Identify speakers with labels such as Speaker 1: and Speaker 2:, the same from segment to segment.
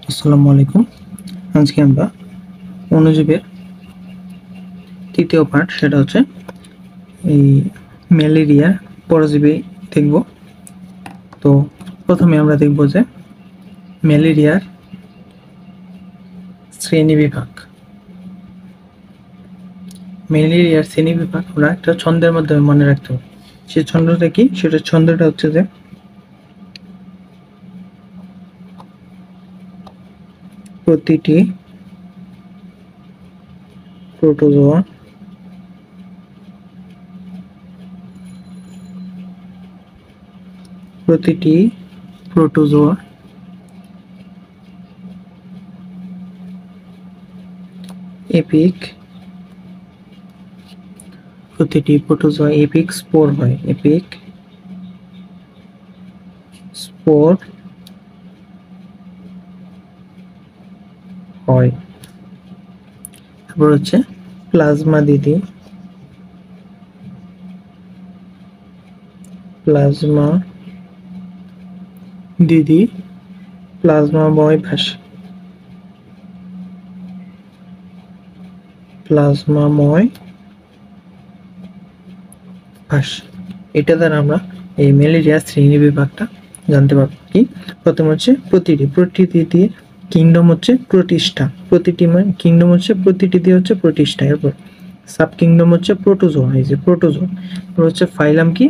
Speaker 1: আসসালামু আলাইকুম। আজকে আমরা অণুজীবের তৃতীয় পার্ট, সেটা হচ্ছে এই ম্যালেরিয়া পরজীবী দেখব। তো প্রথমে আমরা দেখব যে ম্যালেরিয়ার শ্রেণীবিভাগ। ম্যালেরিয়ার শ্রেণীবিভাগ আমরা একটা ছন্দের মাধ্যমে মনে রাখতে হবে। সেই ছন্দটা কি? সেটা ছন্দটা হচ্ছে যে প্রতিটি প্রোটোজোয়া প্রতিটি প্রোটোজোয়া এপিক স্পোর হয়। এপিক স্পোর হয়। তারপর হচ্ছে প্লাজমা দিদি, প্লাজমাময় ভাষা, এটা দ্বারা আমরা এই ম্যালেরিয়া শ্রেণী বিভাগটা জানতে পারবো। কি প্রথম হচ্ছে প্রতিটি দিয়ে কিংডম হচ্ছে প্রোটিস্টা, কিংডম হচ্ছে প্রতিটি দিয়ে হচ্ছে প্রোটিস্টা। এরপর সাব কিংডম হচ্ছে প্রোটোজোয়া, এই যে প্রোটোজোয়া। এরপর হচ্ছে ফাইলাম, কি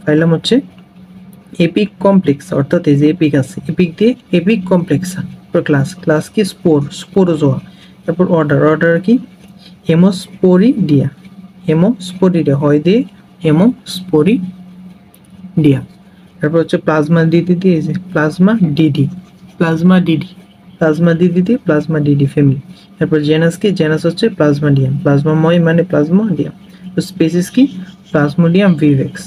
Speaker 1: ফাইলাম হচ্ছে এপিক কমপ্লেক্স, অর্থাৎ এই যে এপিক আছে, এপিক দিয়ে এপিক কমপ্লেক্স। ক্লাস কি স্পোরোজোয়া। তারপর অর্ডার কি হেমোস্পোরিডিয়া, হয় দিয়ে হেমোস্পোরিডিয়া। তারপর হচ্ছে প্লাজমা দিদি দিয়ে এই যে প্লাজমা ডিডি ফ্যামিলি। তারপর জেনাস কি? জেনাস হচ্ছে প্লাজমাডিয়াম, প্লাজমাময় মানে প্লাজমাডিয়াম। তো স্পেসিস কি? প্লাজমোডিয়াম ভিভেক্স।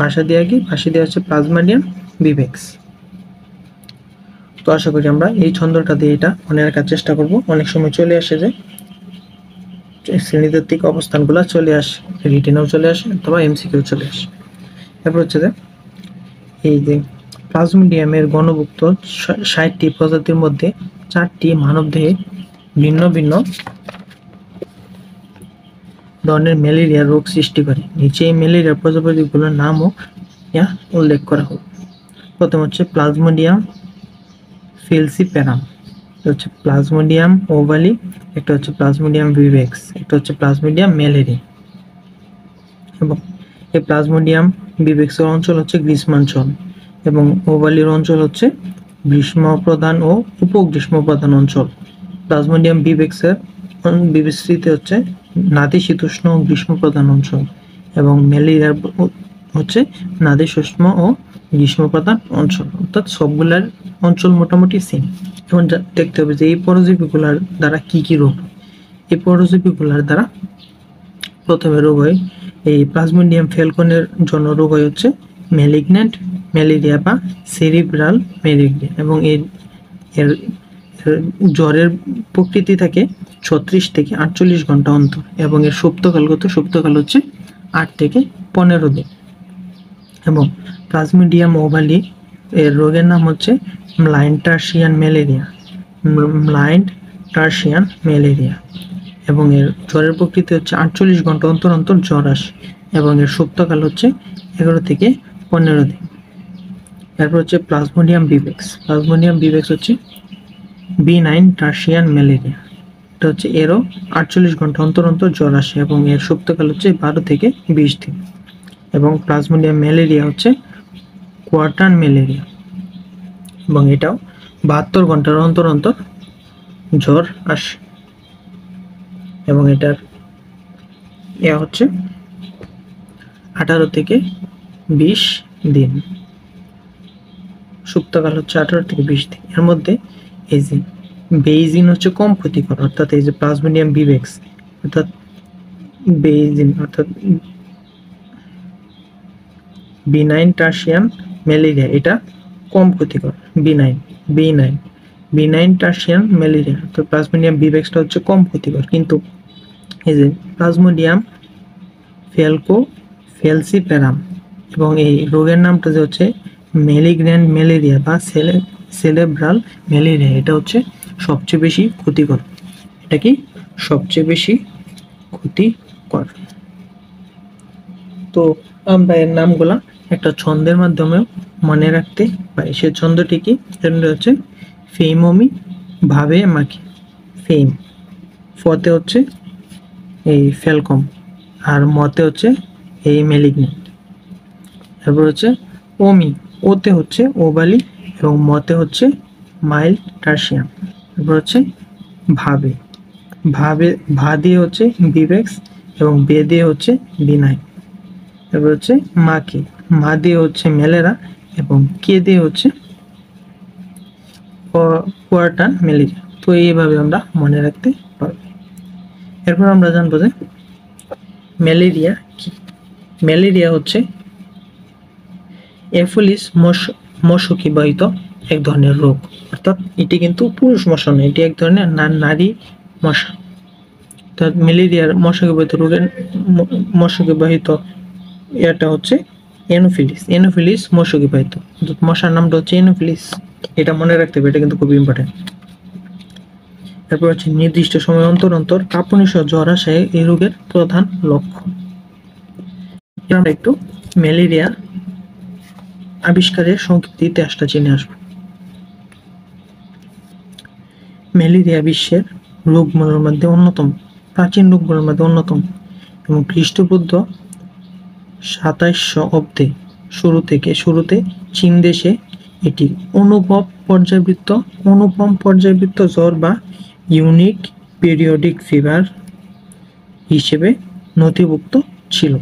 Speaker 1: ভাষা দেওয়া কি? ভাষা দেওয়া হচ্ছে প্লাজমাডিয়াম ভিভেক্স। তো আশা করি আমরা এই ছন্দটা দিয়ে এটা মনে রাখার চেষ্টা করব। অনেক সময় চলে আসে যে শ্রেণীতাত্ত্বিক অবস্থানগুলো চলে আসে, রিটেনেও চলে আসে অথবা এমসিকিউ চলে আসে। তারপর হচ্ছে যে এই যে প্লাজমোডিয়ামের গণভুক্ত 60টি প্রজাতির মধ্যে 4টি মানবদেহে ভিন্ন ভিন্ন ধরনের ম্যালেরিয়া রোগ সৃষ্টি করে। নিচে এই ম্যালেরিয়া প্রজাতিগুলোর নামও উল্লেখ করা হোক। প্রথম হচ্ছে প্লাজমোডিয়াম ফেলসিপ্যারাম, হচ্ছে প্লাজমোডিয়াম ওভালি, একটা হচ্ছে প্লাজমোডিয়াম ভিভেক্স, একটা হচ্ছে প্লাজমোডিয়াম ম্যালেরিয়া। এবং এই প্লাজমোডিয়াম ভিভেক্সের অঞ্চল হচ্ছে গ্রীষ্মাঞ্চল এবং ওভালির অঞ্চল হচ্ছে গ্রীষ্মপ্রধান ও উপগ্রীষ্মপ্রধান অঞ্চল। প্লাজমোডিয়াম ভিভেক্সের বিস্তৃতি হচ্ছে নাতিশীতোষ্ণ ও গ্রীষ্মপ্রধান অঞ্চল এবং ম্যালেরিয়ার হচ্ছে নাতিশীতোষ্ণ ও গ্রীষ্মপ্রধান অঞ্চল, অর্থাৎ সবগুলার অঞ্চল মোটামুটি সেম। এখন দেখতে হবে যে এই পরজীবীগুলার দ্বারা কি কি রোগ। এই পরজীবীগুলার দ্বারা প্রথমে রোগ হয় এই প্লাজমোডিয়াম ফ্যালকনের জন্য রোগ হয় হচ্ছে ম্যালিগন্যান্ট ম্যালেরিয়া বা সেরিব্রাল ম্যালেরিয়া, এবং এর জ্বরের প্রকৃতি থাকে 36 থেকে 48 ঘন্টা অন্তর এবং এর সুপ্তকাল হচ্ছে 8 থেকে 15 দিন। এবং প্লাজমোডিয়াম ওভালি এর রোগের নাম হচ্ছে ব্লাইন্ড টার্সিয়ান ম্যালেরিয়া এবং এর জ্বরের প্রকৃতি হচ্ছে 48 ঘন্টা অন্তর অন্তর জ্বর আসে এবং এর সুপ্তকাল হচ্ছে 11 থেকে 15 দিন। তারপর হচ্ছে প্লাজমোডিয়াম ভিভেক্স হচ্ছে B9 টার্সিয়ান ম্যালেরিয়া, এটা হচ্ছে এরও 48 ঘন্টা অন্তর অন্তর জ্বর আসে এবং এর সুপ্তকাল হচ্ছে 12 থেকে 20 দিন। এবং প্লাজমোডিয়াম ম্যালেরিয়া হচ্ছে কোয়ার্টার ম্যালেরিয়া এবং এটাও 72 ঘন্টার অন্তর অন্তর জ্বর আসে এবং এটার হচ্ছে 18 থেকে 20 দিন, সুপ্তকাল হচ্ছে 18 থেকে 20 দিন। এর মধ্যে এই যে বেইজিন হচ্ছে কম ক্ষতিকর, অর্থাৎ এই যে প্লাজমোডিয়াম ভিভেক্স অর্থাৎ B9 টার্সিয়ান ম্যালেরিয়া এটা কম ক্ষতিকর। B9 টার্সিয়ান ম্যালেরিয়া, তো প্লাজমোডিয়াম ভিভেক্সটা হচ্ছে কম ক্ষতিকর, কিন্তু এই যে প্লাজমোডিয়াম ফেলসিপ্যারাম এবং এই রোগের নামটা যে হচ্ছে ম্যালিগন্যান্ট ম্যালেরিয়া বা সেরেব্রাল ম্যালেরিয়া, এটা হচ্ছে সবচেয়ে বেশি ক্ষতিকর। এটা কি সবচেয়ে বেশি ক্ষতিকর। তো আমরা এর নামগুলা একটা ছন্দের মাধ্যমেও মনে রাখতে পারি। সে ছন্দটি কি? ছন্দটি হচ্ছে ফেইমমি ভাবে মাখি। ফেইম, ফতে হচ্ছে এই ফেলকম, আর মতে হচ্ছে এই মেলিগনেন্ট। তারপর হচ্ছে ওমি, ওতে হচ্ছে ওবালি এবং মতে হচ্ছে মাইল্ড টার্সিয়াম। তারপর হচ্ছে ভাবে, ভাবে ভা দিয়ে হচ্ছে বিভেক্স এবং বে দিয়ে হচ্ছে বিনাই। তারপর হচ্ছে মাকে, মা দিয়ে হচ্ছে মেলেরা এবং কে দিয়ে হচ্ছে কোয়ার্টার ম্যালেরিয়া। তো এইভাবে আমরা মনে রাখতে পারবো। এরপর আমরা জানবো যে ম্যালেরিয়া কি। ম্যালেরিয়া হচ্ছে অ্যাফোলিস মশকি বাহিত এক ধরনের রোগ, অর্থাৎ এটি কিন্তু পুরুষ মশা নয়, এটি এক ধরনের নারী মশা। অর্থাৎ ম্যালেরিয়ার মশকি বাহিত রোগের মশকি বাহিত এটা হচ্ছে এনোফিলিস। এনোফিলিস মশকি বাহিত, মশার নামটা হচ্ছে এনোফিলিস। এটা মনে রাখতে হবে, এটা কিন্তু খুব ইম্পর্টেন্ট। তারপর হচ্ছে নির্দিষ্ট সময় অন্তর অন্তর কাঁপুনি সহ জ্বর আসে এই রোগের প্রধান লক্ষণ। আমরা একটু ম্যালেরিয়া আবিষ্কারের সংক্ষিপ্ত ইতিহাসটা জেনে আসবো। ম্যালেরিয়া বিশ্বের রোগগুলোর মধ্যে অন্যতম, প্রাচীন রোগগুলোর মধ্যে অন্যতম এবং খ্রিস্টপূর্ব 2700 অব্দে শুরুতে চীন দেশে এটি অনুপম পর্যায়বৃত্ত জ্বর বা ইউনিক পিরিয়ডিক ফিভার হিসেবে নথিভুক্ত ছিল।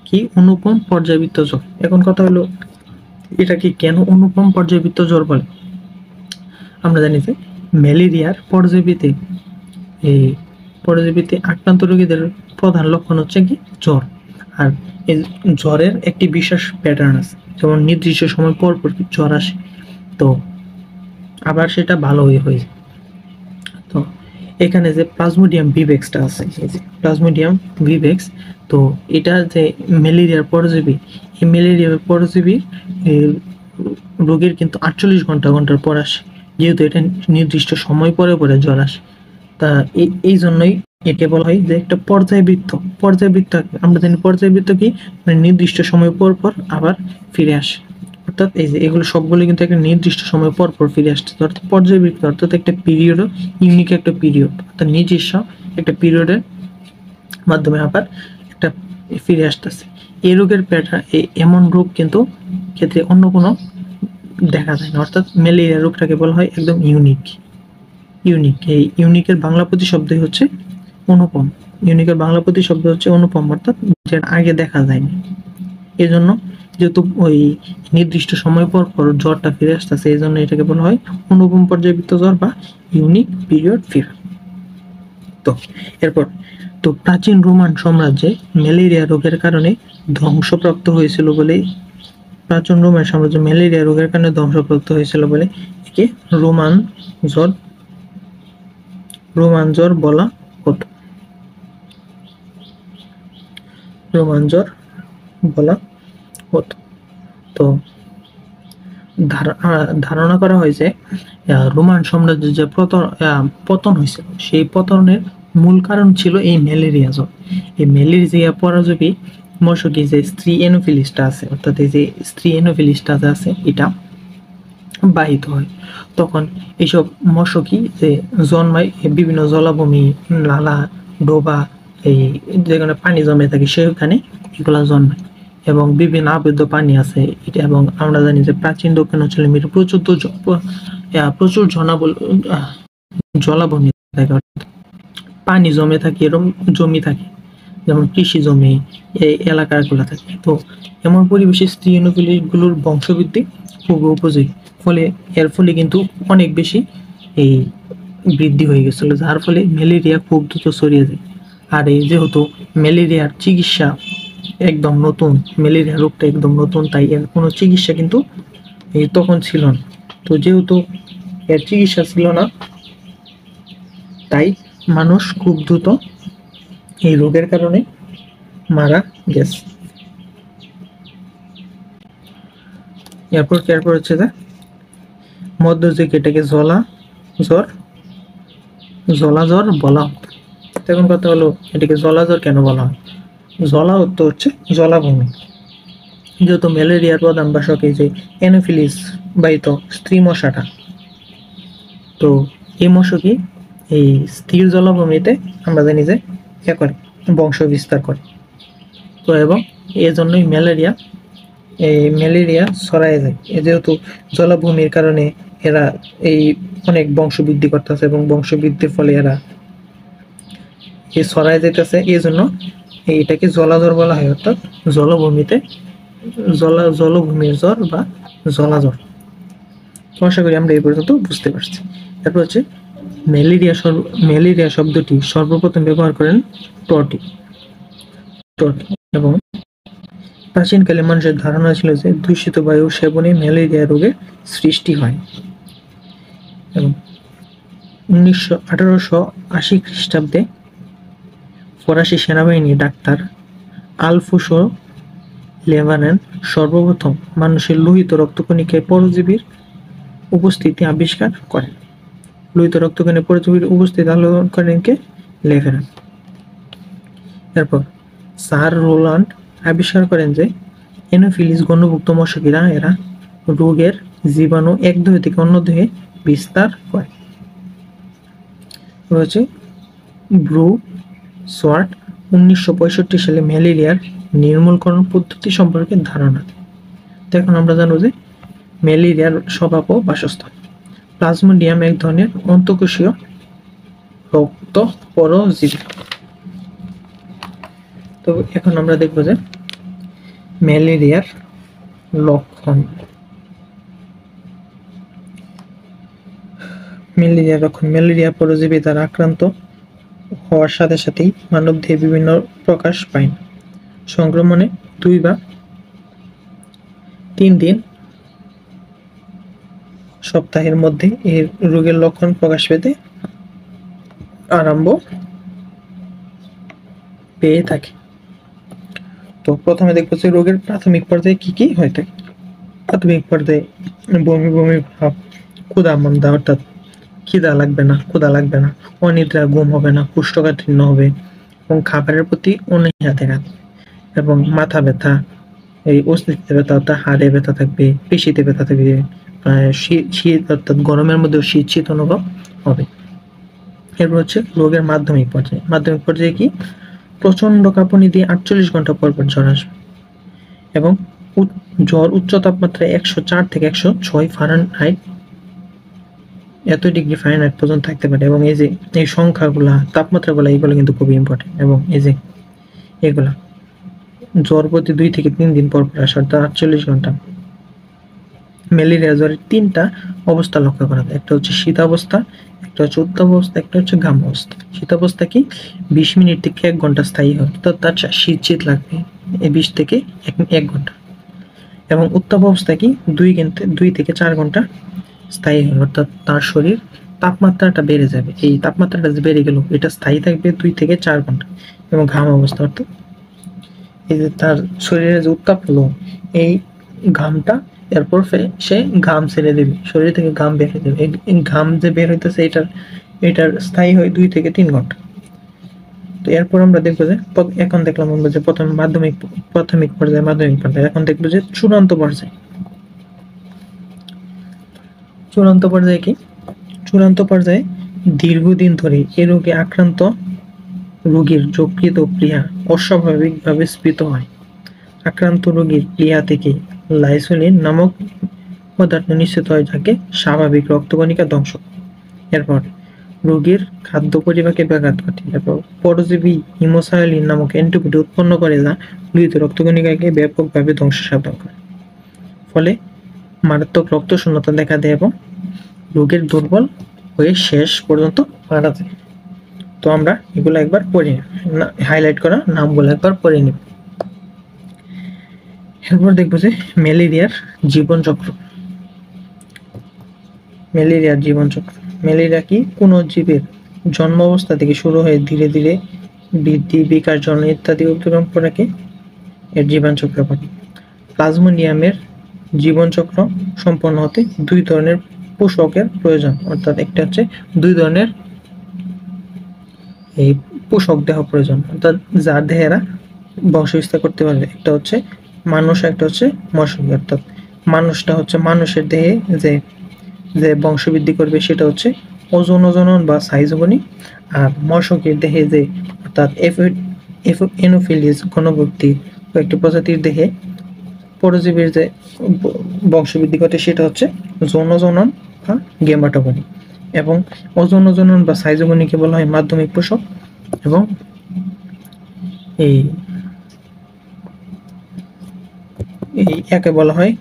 Speaker 1: কি অনুপম পর্যায়বৃত্ত জ্বর? এখন কথা হলো এটা কি কেন অনুপম পর্যায়বৃত্ত জ্বর বলে? আমরা জানি যে ম্যালেরিয়ার পরজীবীতে আক্রান্ত রোগীদের প্রধান লক্ষণ হচ্ছে কি জ্বর। আর এই জ্বরের একটি বিশেষ প্যাটার্ন আছে, যেমন নির্দিষ্ট সময় পর পর জ্বর আসে, তো আবার সেটা ভালো হয়ে যায়। তো এখানে যে প্লাজমোডিয়াম ভিভেক্সটা আছে, এই যে প্লাজমোডিয়াম ভিভেক্স, তো এটা যে ম্যালেরিয়ার পরজীবী, এই ম্যালেরিয়ার পরজীবী রোগীর কিন্তু 48 ঘন্টার পর আসে, যেহেতু এটা নির্দিষ্ট সময় পরে পরে জ্বর আসে। তা এই জন্যই একে বলা হয় যে একটা পর্যায়বৃত্ত। আমরা জানি পর্যায়বৃত্ত কি, মানে নির্দিষ্ট সময় পর পর আবার ফিরে আসে। অর্থাৎ এই যে এগুলো সবগুলো কিন্তু একটা নির্দিষ্ট সময় পর পর ফিরে আসছে। অর্থাৎ পর্যায়বৃত্ত অর্থাৎ একটা পিরিয়ডও ইউনিক একটা পিরিয়ড, অর্থাৎ নিজস্ব একটা পিরিয়ডের মাধ্যমে আবার একটা ফিরে আসতেছে। এই রোগের প্যাটার্ন, এমন রোগ কিন্তু ক্ষেত্রে অন্য কোনো দেখা যায় না। অর্থাৎ ম্যালেরিয়া রোগটাকে বলা হয় একদম ইউনিক। এই ইউনিকের বাংলা প্রতিশব্দই হচ্ছে অনুপম। ইউনিকের বাংলা প্রতিশব্দ হচ্ছে অনুপম, অর্থাৎ যেটা আগে দেখা যায়নি। এই জন্য যেহেতু ওই নির্দিষ্ট সময় পর পর জ্বরটা ফিরে আসতেছে, এই জন্য এটাকে বলা হয় অনুপম পর্যায়বৃত্ত জ্বর বা ইউনিক পিরিয়ড ফিভার। তো এরপর তো প্রাচীন রোমান সাম্রাজ্যে ম্যালেরিয়া রোগের কারণে ধ্বংসপ্রাপ্ত হয়েছিল বলে, প্রাচীন রোমান সাম্রাজ্য ম্যালেরিয়া রোগের কারণে ধ্বংসপ্রাপ্ত হয়েছিল বলে একে রোমান জ্বর বলা হতো। রোমান জ্বর বলা হতো। তো ধারণা করা হয় যে রোমান সাম্রাজ্যের যে পতন হয়েছিল, সেই পতনের মূল কারণ ছিল এই ম্যালেরিয়া জ্বর। এই ম্যালেরিয়া পরজীবী মশকি যে স্ত্রী এনোফিলিসটা আছে, অর্থাৎ এই যে স্ত্রী এনোফিলিসটা আছে, এটা বাহিত হয়। তখন এইসব মশকি যে জন্মায় বিভিন্ন জলাভূমি, নালা, ডোবা, এই যেখানে পানি জমে থাকে সেখানে এগুলা জন্মায় এবং বিভিন্ন আবদ্ধ পানি আছে এটা। এবং আমরা জানি যে প্রাচীন দক্ষিণাঞ্চলের মেরু প্রচুর জলাভূমি থাকে, পানি জমে থাকে, এরকম জমি থাকে, যেমন কৃষি জমি এই এলাকাগুলো থাকে। তো এমন পরিবেশে স্ত্রী এনোফিলিসগুলোর বংশবৃদ্ধি খুব উপযোগী, এর ফলে কিন্তু অনেক বেশি এই বৃদ্ধি হয়ে গেছিল, যার ফলে ম্যালেরিয়া খুব দ্রুত ছড়িয়ে যায়। আর এই যেহেতু ম্যালেরিয়ার চিকিৎসা একদম নতুন, ম্যালেরিয়া রোগটা একদম নতুন, তাই এর কোনো চিকিৎসা কিন্তু তখন ছিল না। তো যেহেতু এর চিকিৎসা ছিল না, তাই মানুষ খুব দ্রুত এই রোগের কারণে মারা গেছে। এরপর হচ্ছে যে মধ্যযুগে এটাকে জলাজ্বর বলা হতো। এখন কথা হলো এটাকে জলাজ্বর কেন বলা হয়? জলা অর্থ হচ্ছে জলাভূমি। যেহেতু ম্যালেরিয়ার প্রধান বাসক এই যে অ্যানোফিলিস বাহিত স্ত্রী মশাটা, তো এই মশকই এই স্থির জলাভূমিতে আমরা জানি যে করে বংশ বিস্তার করে। তো এবং এই জন্যই ম্যালেরিয়া ছড়ায় যায়। যেহেতু জলাভূমির কারণে এরা এই অনেক বংশ বৃদ্ধি করতেছে এবং বংশ বৃদ্ধির ফলে এরা ছড়ায় যেতেছে। এই জন্য এটাকে জলাজ্বর বলা হয়, অর্থাৎ জলভূমিতে জলভূমির জ্বর বা জলাজ্বর। আশা করি আমরা এই পর্যন্ত বুঝতে পারছি। তারপর হচ্ছে ম্যালেরিয়া শব্দটি সর্বপ্রথম ব্যবহার করেন টটি এবং প্রাচীনকালে মানুষের ধারণা ছিল যে দূষিত বায়ু সেবনে ম্যালেরিয়া রোগের সৃষ্টি হয়। এবং 1880 খ্রিস্টাব্দে ফরাসি সেনাবাহিনী ডাক্তার আলফোসো লেভারেন সর্বপ্রথম মানুষের লোহিত রক্তকণিকায় পরজীবীর উপস্থিতি আবিষ্কার করেন। লোহিত রক্তকণিকায় পরজীবীর উপস্থিতি আলোচনা করেন কে? লেভারেন। এরপর স্যার রোল্যান্ড আবিষ্কার করেন যে অ্যানোফিলিস গণভুক্ত মশকিরা এরা রোগের জীবাণু এক দেহ থেকে অন্য দেহে বিস্তার করে। রয়েছে ব্রু সোয়ার্ট 1965 সালে ম্যালেরিয়ার নির্মূলকরণ পদ্ধতি সম্পর্কে ধারণা দেয়। তো এখন আমরা জানবো যে ম্যালেরিয়ার স্বভাব ও বাসস্থান। প্লাজমোডিয়াম এক ধরনের অন্তঃকোষীয় রক্ত পরজীবী। তো এখন আমরা দেখব যে ম্যালেরিয়ার লক্ষণ। ম্যালেরিয়া পরজীবী দ্বারা আক্রান্ত হওয়ার সাথে সাথেই মানবদেহে বিভিন্ন প্রকাশ পায় না। সংক্রমণে 2 বা 3 দিন সপ্তাহের মধ্যে এই রোগের লক্ষণ প্রকাশ পেতে আরম্ভ পেয়ে থাকে। তো প্রথমে দেখবো যে রোগের প্রাথমিক পর্যায়ে কি কি হয়ে থাকে। প্রাথমিক পর্যায়ে বমি ভাব, ক্ষুধা-মন্দা অর্থাৎ খিদা লাগবে না, অনিদ্রা, ঘুম হবে না, কোষ্ঠকাঠিন্য হবে এবং খাবারের প্রতি অনীহা দেখা দেবে এবং মাথা ব্যথা, এই অস্থিতে ব্যথা অর্থাৎ হাড়ে ব্যথা থাকবে, পেশিতে ব্যথা থাকবে, শীত অর্থাৎ গরমের মধ্যেও শীত অনুভব হবে। এরপর হচ্ছে রোগের মাধ্যমিক পর্যায়ে কি? প্রচন্ড কাঁপুনি দিয়ে 48 ঘন্টা পর জ্বর আসবে এবং জ্বর উচ্চ তাপমাত্রায় 104 থেকে 106 ফারেনহাইট এত ডিগ্রি ফারেনহাইট পর্যন্ত থাকতে পারে। এবং এই যে এই সংখ্যাগুলা, তাপমাত্রাগুলা, এগুলো কিন্তু খুবই ইম্পর্টেন্ট। এবং এই যে এগুলা জ্বর প্রতি 2 থেকে 3 দিন পর আসে, অর্থাৎ 48 ঘন্টা। ম্যালেরিয়া জ্বরের 3টা অবস্থা লক্ষ্য করা যায়। একটা হচ্ছে শীতাবস্থা, একটা হচ্ছে উত্তাপাবস্থা, একটা হচ্ছে ঘামাবস্থা। শীতাবস্থা কি? 20 মিনিট থেকে 1 ঘন্টা স্থায়ী হয়, অর্থাৎ তার শীত লাগবে 20 থেকে 1 ঘন্টা। এবং উত্তাপাবস্থা কি? 2 থেকে 4 ঘন্টা স্থায়ী হয়, অর্থাৎ তার শরীর তাপমাত্রাটা বেড়ে যাবে। এই তাপমাত্রাটা যে বেড়ে গেল এটা স্থায়ী থাকবে 2 থেকে 4 ঘন্টা। এবং ঘাম অবস্থা অর্থাৎ এই যে তার শরীরে যে উত্তাপ হলো, এই ঘামটা এরপর সে ঘাম ছেড়ে দেবে, শরীর থেকে ঘাম বের হয়ে যাবে। এই ঘাম যে বের হইতেছে এটার স্থায়ী হয় 2 থেকে 3 ঘন্টা। তো এরপর আমরা দেখবো যে এখন দেখলাম আমরা যে প্রাথমিক পর্যায়ে, মাধ্যমিক পর্যায়ে। এখন দেখবো যে চূড়ান্ত পর্যায়ে কি? চূড়ান্ত পর্যায়ে দীর্ঘদিন ধরে এ রোগে আক্রান্ত রোগীর যকৃত প্লীহা অস্বাভাবিকভাবে স্ফীত হয়। আক্রান্ত রোগীর প্লীহা থেকে লাইসোলিন নামক পদার্থ নিঃসৃত হয়, যাকে স্বাভাবিক রক্তকণিকা ধ্বংস। এরপর রোগীর খাদ্য পরিপাকে ব্যাঘাত ঘটে। এরপর পরজীবী হিমোসায়ালিন নামক অ্যান্টিবডি উৎপন্ন করে, যা লোহিত রক্তকণিকাকে ব্যাপকভাবে ধ্বংসসাধন করে। ফলে মারাত্মক রক্তশূন্যতা দেখা দেয় এবং রোগের দুর্বল হয়ে শেষ পর্যন্ত মারা যায়। তো আমরা এগুলো একবার পড়ে হাইলাইট করা নামগুলো একবার পড়ে নিব। এরপর দেখবো যে ম্যালেরিয়ার জীবনচক্র। ম্যালেরিয়া কি? কোনো জীবের জন্ম অবস্থা থেকে শুরু হয়ে ধীরে ধীরে বৃদ্ধি, বিকাশ, জন্ম ইত্যাদি অতিক্রম করাকে এর জীবনচক্র বলে। প্লাজমোডিয়ামের জীবনচক্র সম্পন্ন হতে 2 ধরনের পোষকের প্রয়োজন, অর্থাৎ একটা হচ্ছে দুই ধরনের এই পোষক দেহ প্রয়োজন, অর্থাৎ যার দেহে এরা বংশবিস্তার করতে পারবে। একটা হচ্ছে মানুষ, একটা হচ্ছে মশক। অর্থাৎ মানুষটা হচ্ছে মানুষের দেহে যে যে বংশবৃদ্ধি করবে সেটা হচ্ছে অজনন বা সাইজোগনি, আর মশকের দেহে যে অর্থাৎ এনোফিলিস গণভর্তি কয়েকটি প্রজাতির দেহে পরজীবীর যে বংশবৃদ্ধি ঘটে সেটা হচ্ছে যৌনজনন বা গেমাটোগনি, এবং অযৌনজনন বা সাইজোগনিকে বলা হয় মাধ্যমিক পোষক, এবং এই একে বলা হয়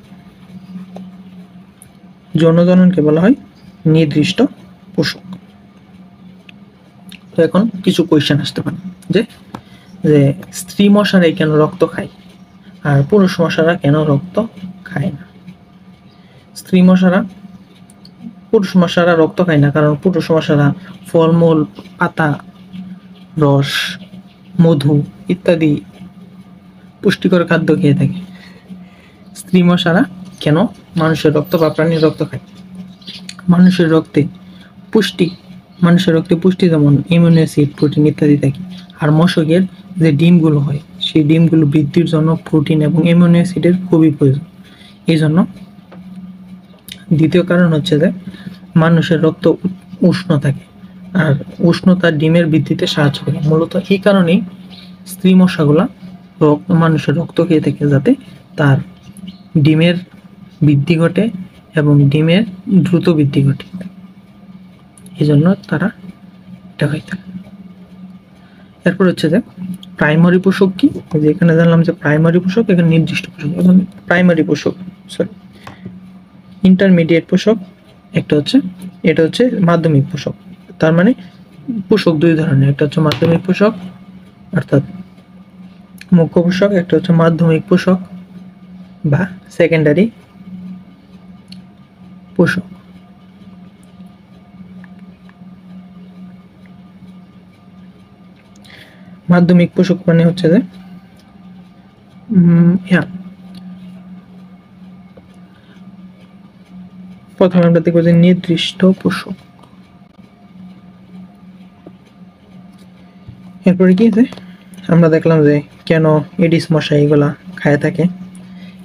Speaker 1: যৌনজননকে বলা হয় নির্দিষ্ট পোষক। তো এখন কিছু কোয়েশ্চেন আসতে পারে যে যে স্ত্রী মশারাই কেন রক্ত খায় আর পুরুষ মশারা কেন রক্ত খায় না? পুরুষ মশারা রক্ত খায় না কারণ পুরুষ মশারা ফলমূল, পাতা, রস, মধু ইত্যাদি পুষ্টিকর খাদ্য খেয়ে থাকে। স্ত্রী মশারা কেন মানুষের রক্ত বা প্রাণীর রক্ত খায়? মানুষের রক্তে পুষ্টি যেমন ইমিউনো অ্যাসিড, প্রোটিন ইত্যাদি থাকে, আর মশকের যে ডিমগুলো হয় সেই ডিমগুলো বৃদ্ধির জন্য প্রোটিন এবং ইমিউনো অ্যাসিডের খুবই প্রয়োজন। এই জন্য দ্বিতীয় কারণ হচ্ছে যে মানুষের রক্ত উষ্ণ থাকে, আর উষ্ণতা ডিমের বৃদ্ধিতে সাহায্য করে। মূলত এই কারণেই স্ত্রী মশাগুলা মানুষের রক্ত খেয়ে থাকে, যাতে তার ডিমের বৃদ্ধি ঘটে এবং ডিমের দ্রুত বৃদ্ধি ঘটে, এই জন্য তারা এটা হয়ে থাকে। এরপর হচ্ছে যে প্রাইমারি পোষক কি, যে এখানে জানলাম যে প্রাইমারি পোষক, এখানে নির্দিষ্ট পোষক। এখন প্রাইমারি পোষক, ইন্টারমিডিয়েট পোষক, এটা হচ্ছে মাধ্যমিক পোষক। তার মানে পোষক দুই ধরনের, একটা হচ্ছে মাধ্যমিক পোষক অর্থাৎ মুখ্য পোষক, একটা হচ্ছে মাধ্যমিক পোষক বা সেকেন্ডারি পোষক। মাধ্যমিক পোষক মানে হচ্ছে যে প্রথমে আমরা দেখবো যে নির্দিষ্ট পোষক। এরপরে কি যে আমরা দেখলাম যে কেন এডিস মশা এগুলা খায় থাকে।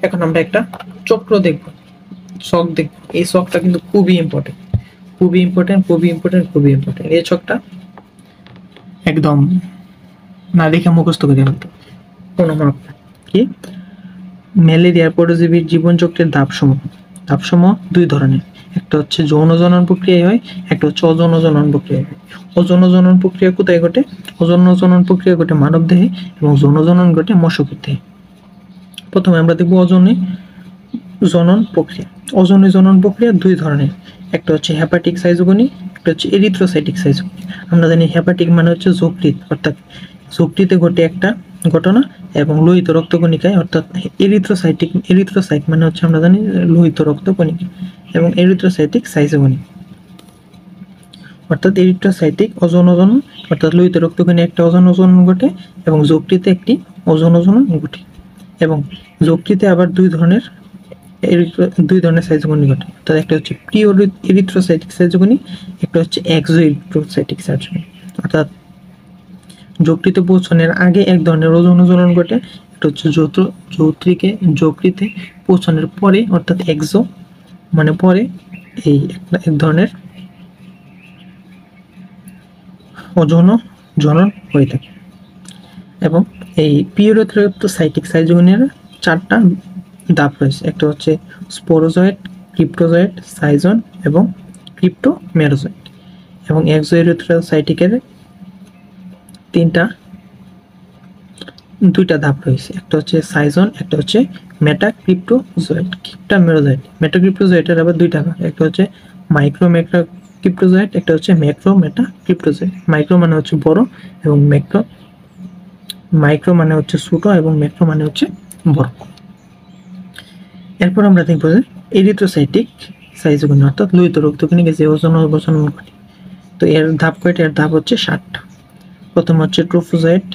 Speaker 1: এখন আমরা একটা চক্র দেখবো, ছক দেখবো। এই ছকটা কিন্তু খুবই ইম্পর্টেন্ট। এই ছকটা একদম না দেখে মুখস্থ করে ফেলতে কোনো মাপ কি। ম্যালেরিয়ার পরজীবীর জীবনচক্রের ধাপসমূহ দুই ধরনের, একটা হচ্ছে যৌন জনন প্রক্রিয়ায় হয়, একটা হচ্ছে অযৌন জনন প্রক্রিয়ায় হয়। অযৌন জনন প্রক্রিয়া কোথায় ঘটে? অযৌন জনন প্রক্রিয়া ঘটে মানব দেহে এবং যৌন জনন ঘটে মশকের দেহে। প্রথমে আমরা দেখবো অযৌন জনন প্রক্রিয়া। অযৌন জনন প্রক্রিয়া দুই ধরনের, একটা হচ্ছে হেপাটিক সাইজোগনি, একটা হচ্ছে এরিথ্রোসাইটিক সাইজোগনি। আমরা জানি হেপাটিক মানে হচ্ছে যকৃৎ, অর্থাৎ যকৃতে ঘটে একটা ঘটনা, এবং লোহিত রক্তকণিকায় অর্থাৎ এরিথ্রোসাইট মানে হচ্ছে আমরা জানি লোহিত রক্তকণিকা, এবং এরিথ্রোসাইটিক সাইজোগনি অর্থাৎ এরিথ্রোসাইটিক অযৌন জনন, অর্থাৎ লোহিত রক্তকণিকায় একটা অযৌন জনন ঘটে এবং যকৃতে একটি অযৌন জনন ঘটে। এবং যকৃতে আবার দুই ধরনের সাইজোগনি ঘটে, অর্থাৎ একটা হচ্ছে প্রি এরিথ্রোসাইটিক সাইজোগনি, একটা হচ্ছে এক্সো এরিথ্রোসাইটিক সাইজোগনি। অর্থাৎ যকৃতে পৌঁছানোর আগে এক ধরনের অযৌন জনন ঘটে, একটা হচ্ছে যকৃতে পৌঁছানোর পরে অর্থাৎ এক্সো মানে পরে এই এক ধরনের অযৌন জনন হয়ে থাকে। এবং এই পিউরেথ্রোসাইটিক সাইজোগনির চারটা ধাপ রয়েছে, একটা হচ্ছে স্পোরোজয়েড, ক্রিপ্টোজয়েড, সাইজন এবং ক্রিপ্টোমেরোজয়েড। এবং এক্সোএরিথ্রোসাইটিকের দুইটা ধাপ রয়েছে, একটা হচ্ছে সাইজন, একটা হচ্ছে মেটাক্রিপ্টোজয়েড, মেটাক্রিপ্টোজয়েডের আবার দুইটা ভাগ, একটা হচ্ছে মাইক্রো মেটাক্রিপ্টোজয়েড, একটা হচ্ছে ম্যাক্রো মেটাক্রিপ্টোজয়েড। মাইক্রো মানে হচ্ছে বড় এবং মাইক্রো মানে হচ্ছে ছোট এবং ম্যাক্রো মানে হচ্ছে বড়। এরপর আমরা দেখবো যে এরিথ্রোসাইটিক সাইজোগনি অর্থাৎ লোহিত রক্তকণিকা যে জনন ঘটে। তো এর ধাপ কয়টা? এর ধাপ হচ্ছে 7টা। প্রথম হচ্ছে ট্রোফোজয়েড,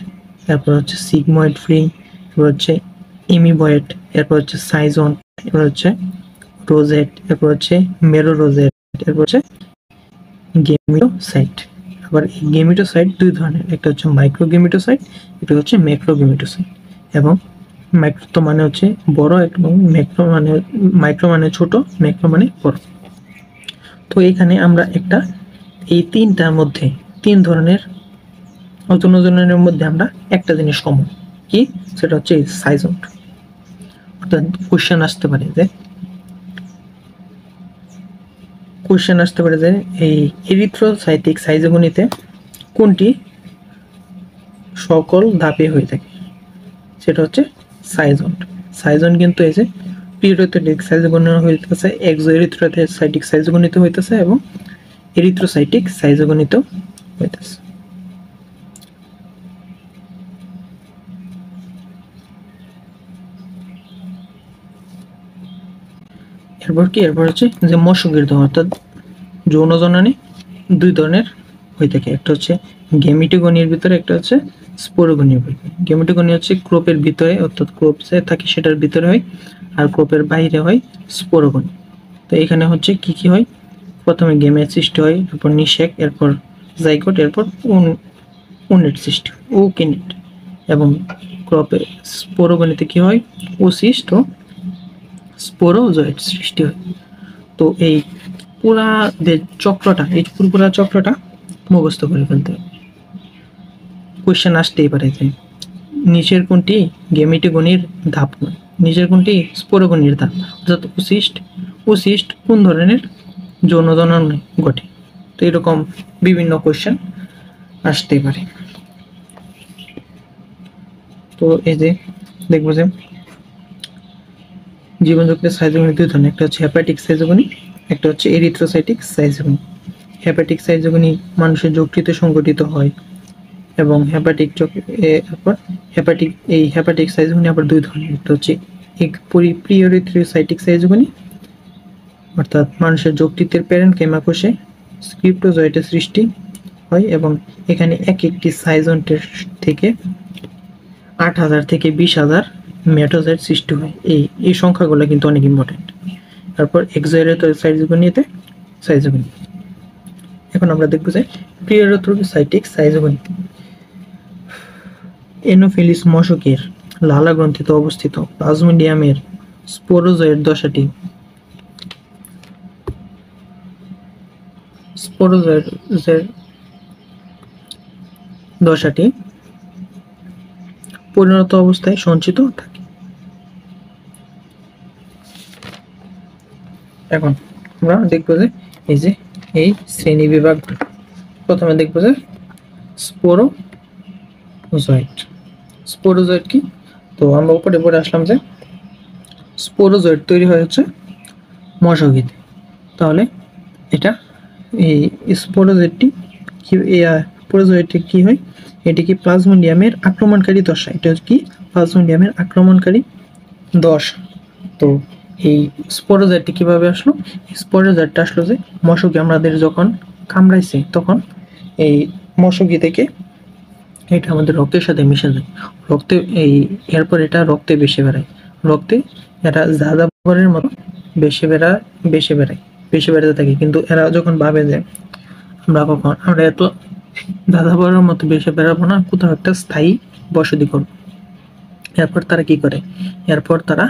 Speaker 1: এরপর হচ্ছে সিগময়েড ফ্রি, এরপর হচ্ছে ইমিবয়েড, এরপর হচ্ছে সাইজন, এরপর হচ্ছে রোজেট, এরপর হচ্ছে মেরোরোজেট, এরপর হচ্ছে গেমিটোসাইট। আবার এই গেমিটোসাইট দুই ধরনের, একটা হচ্ছে মাইক্রো গেমিটোসাইট, একটা হচ্ছে ম্যাক্রো গেমিটোসাইট। এবং মাইক্রো তো মানে হচ্ছে বড় এবং মাইক্রো মানে ছোট, ম্যাক্রো মানে বড়। তো এখানে আমরা একটা এই তিনটার মধ্যে তিন ধরনের অর্থনজনের মধ্যে আমরা একটা জিনিস কমন কি, সেটা হচ্ছে সাইজন্ট। অর্থাৎ কোশ্চেন আসতে পারে যে এই এরিথ্রোসাইটিক সাইজোগনিতে কোনটি সকল ধাপে হয়ে থাকে, সেটা হচ্ছে সাইজন্ট। সাইজন্ট কিন্তু এই যে পিরিয়ডোসাইটিক সাইজোগনিত হইতেছে, এক্সোএরিথ্রোসাইটিক সাইজোগনিত হইতেছে এবং এরিথ্রোসাইটিক সাইজোগনিত হইতেছে। এরপর হচ্ছে যে মশকীর্দ, অর্থাৎ যৌন জননী দুই ধরনের হয়ে থাকে, একটা হচ্ছে গেমিটোগনির ভিতরে, একটা হচ্ছে স্পোরোগনির ভিতরে। গেমিটোগনি হচ্ছে ক্রোপের ভিতরে, অর্থাৎ ক্রোপ যে থাকে সেটার ভিতরে হয়, আর ক্রোপের বাইরে হয় স্পোরোগনি। তো এখানে হচ্ছে কি কি হয়, প্রথমে গেমের সৃষ্টি হয়, এরপর নিষেক, এরপর জাইগোট, এরপর উনিট সৃষ্টি ওকিনিট। এবং ক্রপের স্পোরোগনিতে কি হয়, ওসিস্ট ও স্পোরোজয়েড সৃষ্টি হয়। তো এই পুরা চক্রটা, এই পুরোপুরা চক্রটা মুখস্থ করে ফেলতে হবে। কোয়েশ্চেন আসতেই পারে যে নিচের কোনটি গেমিটোগনির ধাপ নয়, নিচের কোনটি স্পোরোগনির ধাপ, অর্থাৎ ওসিস্ট কোন ধরনের যৌন জনন ঘটে। তো এরকম বিভিন্ন কোয়েশ্চেন আসতেই পারে। তো এই যে দেখবো যে জীবনচক্রের সাইজোগনি দুই ধরনের, একটা হচ্ছে হেপাটিক সাইজোগনি, একটা হচ্ছে এরিথ্রোসাইটিক সাইজোগনি। হেপাটিক সাইজোগনি মানুষের যকৃতে সংঘটিত হয় এবং হেপাটিক সাইজোগনি আবার দুই ধরনের, একটা হচ্ছে প্রিএরিথ্রোসাইটিক সাইজোগনি, অর্থাৎ মানুষের যকৃতের প্যারেনকাইমা কোষে স্ক্রিপ্টোজয়েটের সৃষ্টি হয় এবং এখানে এক একটি সাইজন্টের থেকে 8,000 থেকে 20,000 মেটোজয়েট সৃষ্টি হয়। এই সংখ্যাগুলো কিন্তু অনেক ইম্পর্টেন্ট। তারপর এক্সোএরিথ্রোসাইটিক সাইজোগনি। এখন আমরা দেখব যে প্রিএরিথ্রোসাইটিক সাইজোগনি। এনোফিলিস মশকের লালা গ্রন্থিতে অবস্থিত প্লাজমোডিয়ামের স্পোরোজয়েট দশাটি পরিণত অবস্থায় সঞ্চিত থাকে। এখন আমরা দেখবো যে এই শ্রেণী বিভাগ, প্রথমে দেখবো যে স্পোরোজয়েট কি। তো আমরা উপরে পড়ে আসলাম যে স্পোরোজয়েট তৈরি হয় হচ্ছে মশকিতে। তাহলে এটা এই স্পোরোজয়েটটি কি হয়, এটি কি প্লাজমোডিয়ামের আক্রমণকারী দশা, এটা কি প্লাজমোডিয়ামের আক্রমণকারী দশা। তো এই স্পোরোজয়েটটি কিভাবে আসলো, স্পোরোজয়েটটা আসলো যে মশকি আমাদের যখন কামড়াইছে তখন এই মশকি থেকে এটা আমাদের রক্তের সাথে মিশে যায়, এরপর এটা রক্তে রক্তে এটা যাযাবরের মতো বেশি বেড়াতে থাকে। কিন্তু এরা যখন ভাবে যে আমরা এত যাযাবরের মতো বেশি বেড়াবো না, কোথাও একটা স্থায়ী বসতি করব, এরপর তারা কি করে, এরপর তারা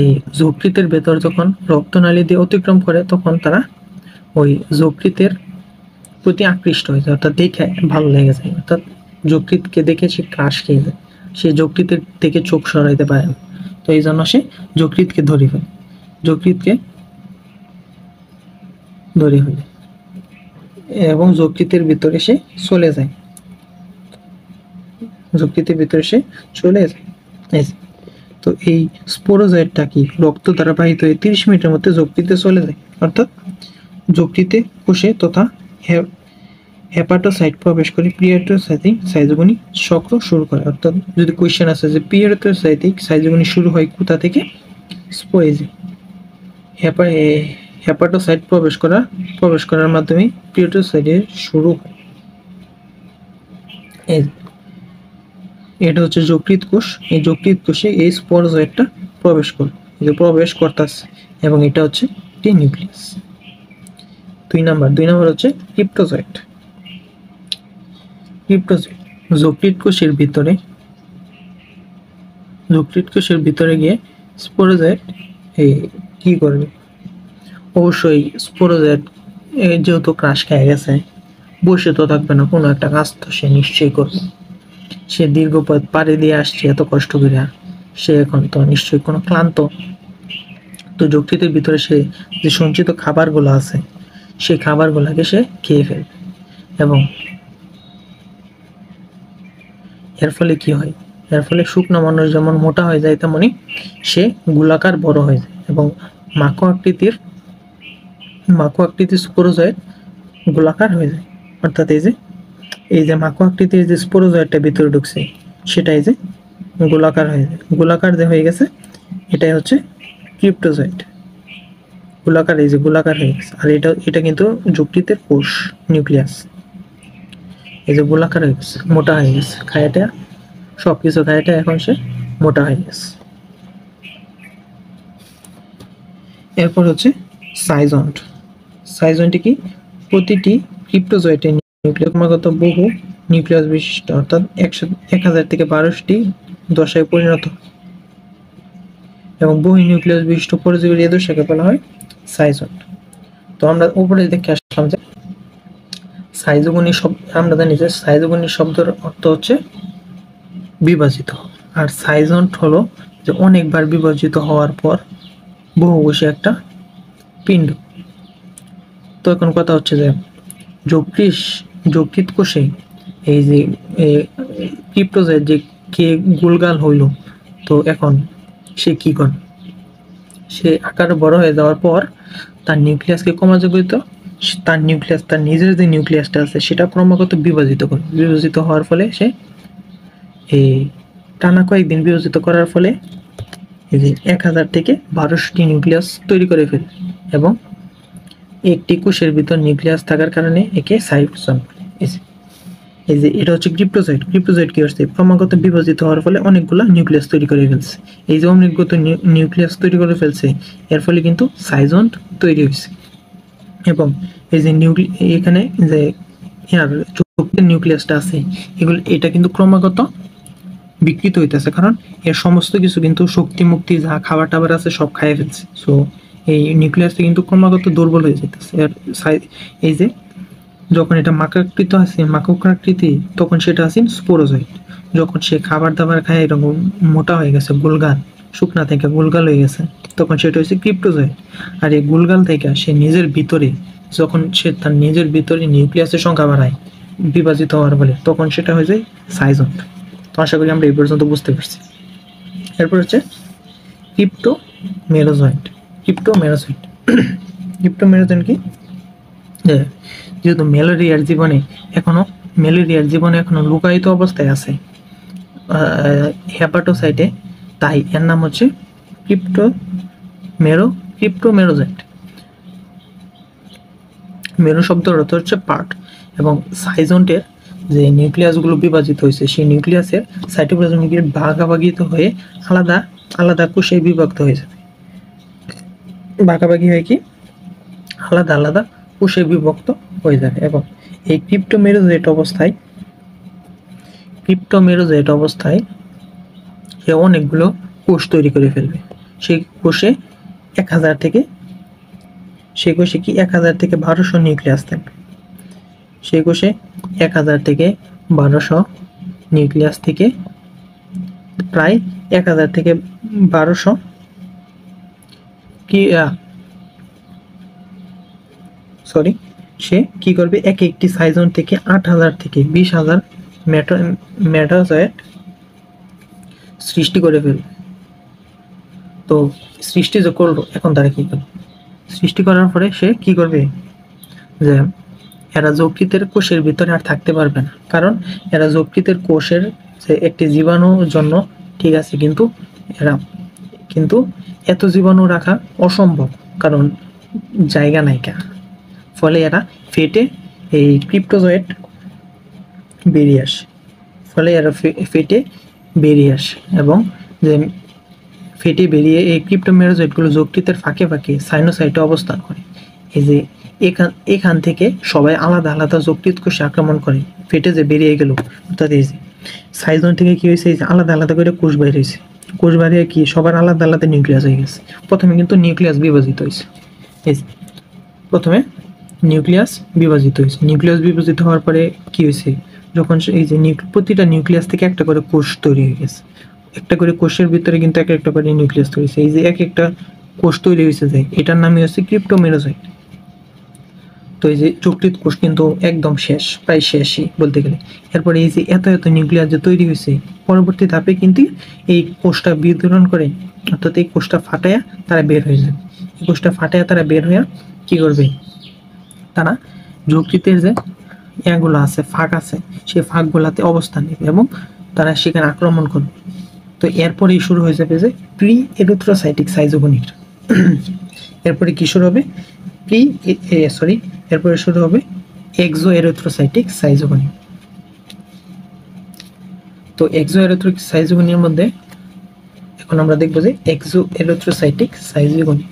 Speaker 1: এই যকৃতের ভেতর যখন রক্তনালী দিয়ে অতিক্রম করে তখন তারা ওই যকৃতের প্রতি আকৃষ্ট হয়ে যায়, অর্থাৎ দেখে ভালো লেগে যায়, অর্থাৎ যকৃতকে দেখে সে ক্রাশ খেয়ে যায়, সে যকৃতের থেকে চোখ সরাইতে পারে না। তো এই জন্য সে যকৃতকে ধরে ফেলে এবং যকৃতের ভিতরে সে চলে যায়, তো এই স্পোরোজয়েটটা কি রক্ত দ্বারা বাহিত হয়ে 30 মিনিটের মধ্যে যকৃতে চলে যায়, অর্থাৎ যকৃতে কোষে তথা হেপাটোসাইট প্রবেশ করে প্রিএরিথ্রোসাইটিক সাইজোগনি চক্র শুরু করে। অর্থাৎ যদি কোয়েশ্চেন আসে যে প্রিএরিথ্রোসাইটিক সাইজোগনি শুরু হয় কোথা থেকে, হেপাটোসাইট প্রবেশ করার মাধ্যমে প্রিএরিথ্রোসাইটের শুরু হয়। এটা হচ্ছে যকৃত কোষ, এই যকৃত কোষে এই স্পোরোজয়েটটা প্রবেশ করতেছে এবং এটা হচ্ছে একটি নিউক্লিয়াস। দুই নাম্বার হচ্ছে ক্রিপ্টোজয়েড। যকৃৎ কোষের ভিতরে গিয়ে স্পোরোজয়েট কি করবে, অবশ্যই স্পোরোজয়েট যেহেতু ক্রাশ খেয়ে গেছে, বসে তো থাকবে না, কোনো একটা কাজ তো সে নিশ্চয়ই করবে। সে দীর্ঘ পথ পাড়ি দিয়ে আসছে এত কষ্ট করে, সে এখন তো নিশ্চয়ই কোনো ক্লান্ত। তো যকৃতের ভিতরে সে যে সঞ্চিত খাবারগুলো আছে সেই খাবারগুলোকে সে খেয়ে ফেলবে, এবং এর ফলে কি হয়, এর ফলে শুকনো মানুষ যেমন মোটা হয়ে যায় তেমনি সে গোলাকার বড় হয়ে যায়, এবং মাকো আকৃতির স্পোরোজয়েট গোলাকার হয়ে যায়। অর্থাৎ এই যে মাকো আকৃতির যে স্পোরোজয়েটটা ভিতরে ঢুকছে সেটা এই যে গোলাকার হয়ে যায়, গোলাকার যে হয়ে গেছে এটাই হচ্ছে ক্রিপ্টোজয়েট। গোলাকার হয়ে গেছে। আর এটা কিন্তু যকৃতের কোষ নিউক্লিয়াস, এই যে গোলাকার হয়ে গেছে, মোটা হয়ে গেছে, খায়াটা সবকিছু খায়াটা এখন সে মোটা হয়ে গেছে। এরপর হচ্ছে সাইজন্ট কি, প্রতিটি ক্রিপ্টোজয়েটের নিউক্লিয়াস ক্রমাগত বহু নিউক্লিয়াস বিশিষ্ট, অর্থাৎ 1000 থেকে 1200টি দশায় পরিণত, এবং বহু নিউক্লিয়াস বিশিষ্ট পরজীবীর এই দশাকে বলা হয় সাইজন্ট। তো আমরা উপরে দেখে আসলাম যে আমরা জানি যে সাইজোগনি শব্দের অর্থ হচ্ছে বিভাজিত, আর সাইজন্ট হলো যে অনেকবার বিভাজিত হওয়ার পর বহুকোষী একটা পিণ্ড। তো এখন কথা হচ্ছে যে যকৃৎ কোষে এই যে ক্রিপ্টোজয়েট যে কে গোলগাল হইল, তো এখন সে কি করে, সে আকার বড় হয়ে যাওয়ার পর তার নিউক্লিয়াসকে ক্রমাগত তার নিজের যে নিউক্লিয়াসটা আছে সেটা ক্রমাগত বিভাজিত হওয়ার ফলে সে এই টানা কয়েকদিন বিভাজিত করার ফলে এই যে 1000 থেকে 1200টি নিউক্লিয়াস তৈরি করে ফেলে, এবং একটি কোষের ভিতর নিউক্লিয়াস থাকার কারণে একে সাইটোপ্লাজম। এই যে এটা হচ্ছে ক্রিপ্টোজয়েট কি হচ্ছে, ক্রমাগত বিভাজিত হওয়ার ফলে অনেকগুলো নিউক্লিয়াস তৈরি করে ফেলছে। এই যে অনেকগুলো নিউক্লিয়াস তৈরি করে ফেলছে, এর ফলে কিন্তু সাইজন্ট তৈরি হয়েছে। এবং এই যে এখানে যে নিউক্লিয়াসটা আছে এটা কিন্তু ক্রমাগত বিকৃত হইতেছে, কারণ এর সমস্ত কিছু কিন্তু শক্তি মুক্তি যা খাবার টাবার আছে সব খাইয়ে ফেলছে। সো এই নিউক্লিয়াসটা কিন্তু ক্রমাগত দুর্বল হয়ে যেতেছে। এই যে যখন এটা মাকড়াকৃতি তখন সেটা আছে স্পোরোজয়েট। যখন সে খাবার দাবার খায় এরকম মোটা হয়ে গেছে, গোলগাল, শুকনা থেকে গোলগাল হয়ে গেছে, তখন সেটা হচ্ছে ক্রিপ্টোজয়েট। আর এই গোলগাল থেকে সে নিজের ভিতরে যখন সে তার নিজের ভিতরে নিউক্লিয়াসের সংখ্যা বাড়ায় বিভাজিত হওয়ার ফলে, তখন সেটা হয়ে যায় সাইজন্ট। তো আশা করি আমরা এই পর্যন্ত বুঝতে পারছি। এরপর হচ্ছে ক্রিপ্টোমেরোজয়েট কি, যেহেতু ম্যালেরিয়ার জীবনে এখনো লুকায়িত অবস্থায় আছে হেপাটোসাইটে, তাই এর নাম হচ্ছে ক্রিপ্টোমেরোজয়েট। মেরু শব্দের অর্থ হচ্ছে পার্ট, এবং সাইজন্টের যে নিউক্লিয়াসগুলো বিভাজিত হয়েছে সেই নিউক্লিয়াসের সাইটোপ্লাজমে ভাগাভাগিত হয়ে আলাদা আলাদা কোষে বিভক্ত হয়ে যাবে। ভাগাভাগি হয়ে কি আলাদা আলাদা কোষে বিভক্ত হয়ে যাবে, এবং এই ক্রিপ্টোমেরোজয়েট অবস্থায় সে অনেকগুলো কোষ তৈরি করে ফেলবে। সেই কোষে 1000 থেকে 1200 নিউক্লিয়াস থাকবে। সেই কোষে 1000 থেকে 1200 নিউক্লিয়াস থেকে প্রায় 1000 থেকে 1200 সে কি করবে, একটি সাইজন্ট থেকে 8000 থেকে 20000 মেটাজয়েট সৃষ্টি করে ফেলবে। তো সৃষ্টি যে করলো, এখন তারা কি করবে, সৃষ্টি করার পরে সে কি করবে, যে এরা যকৃতের কোষের ভিতরে আর থাকতে পারবে না, কারণ এরা যকৃতের কোষের যে একটি জীবাণুর জন্য ঠিক আছে, কিন্তু এত জীবাণু রাখা অসম্ভব, কারণ জায়গা নাইকা। ফলে এরা ফেটে এই ক্রিপ্টোজয়েট বেরিয়ে আসে, এবং যে ফেটে বেরিয়ে এই ক্রিপ্টোমেরোজয়েটগুলো যকৃতের ফাঁকে ফাঁকে সাইনোসাইটে অবস্থান করে। এই যে এখান থেকে সবাই আলাদা আলাদা যকৃৎ কোষে আক্রমণ করে, ফেটে যে বেরিয়ে গেল। অর্থাৎ এই যে সাইজন থেকে কি হয়েছে, এই যে আলাদা আলাদা করে কোষ বাইর হয়েছে, কোষ বাইরে কি সবার আলাদা আলাদা নিউক্লিয়াস হয়ে গেছে। প্রথমে কিন্তু নিউক্লিয়াস বিভাজিত হয়েছে, এই যে প্রথমে নিউক্লিয়াস বিভাজিত হয়েছে। নিউক্লিয়াস বিভাজিত হওয়ার পরে কি হয়েছে, যখন এই যে প্রতিটা নিউক্লিয়াস থেকে একটা করে কোষ তৈরি হয়ে গেছে, একটা করে কোষের ভিতরে কিন্তু এক একটা করে নিউক্লিয়াস তৈরি হয়েছে। এই যে এক একটা কোষ তৈরি হয়েছে, যে এটার নামই হচ্ছে ক্রিপ্টোমেরোজয়েট। তো এই যে যকৃৎ কোষ কিন্তু একদম শেষ, প্রায় শেষই বলতে গেলে। এরপরে এই যে এত এত নিউক্লিয়াস যে তৈরি হয়েছে, পরবর্তী ধাপে কিন্তু এই কোষটা বিতরণ করে, অর্থাৎ এই কোষটা ফাটায়া তারা বের হয়ে যায়। এই কোষটা ফাটায়া তারা বের হয়ে কি করবে, তারা যকৃতের যে এগুলো আছে, ফাঁক আছে, সেই ফাঁকগুলাতে অবস্থান নেবে এবং তারা সেখানে আক্রমণ করবে। তো এরপরেই শুরু হয়ে যাবে যে প্রি এরিথ্রোসাইটিক সাইটোকিনিক। এরপরে কি শুরু হবে, এরপরে শুরু হবে এক্সো এরিথ্রোসাইটিক সাইটোকিনিক। তো এক্সো এরিথ্রোসাইটিক সাইটোকিনির মধ্যে এখন আমরা দেখব যে এক্সো এরিথ্রোসাইটিক সাইটোকিনিক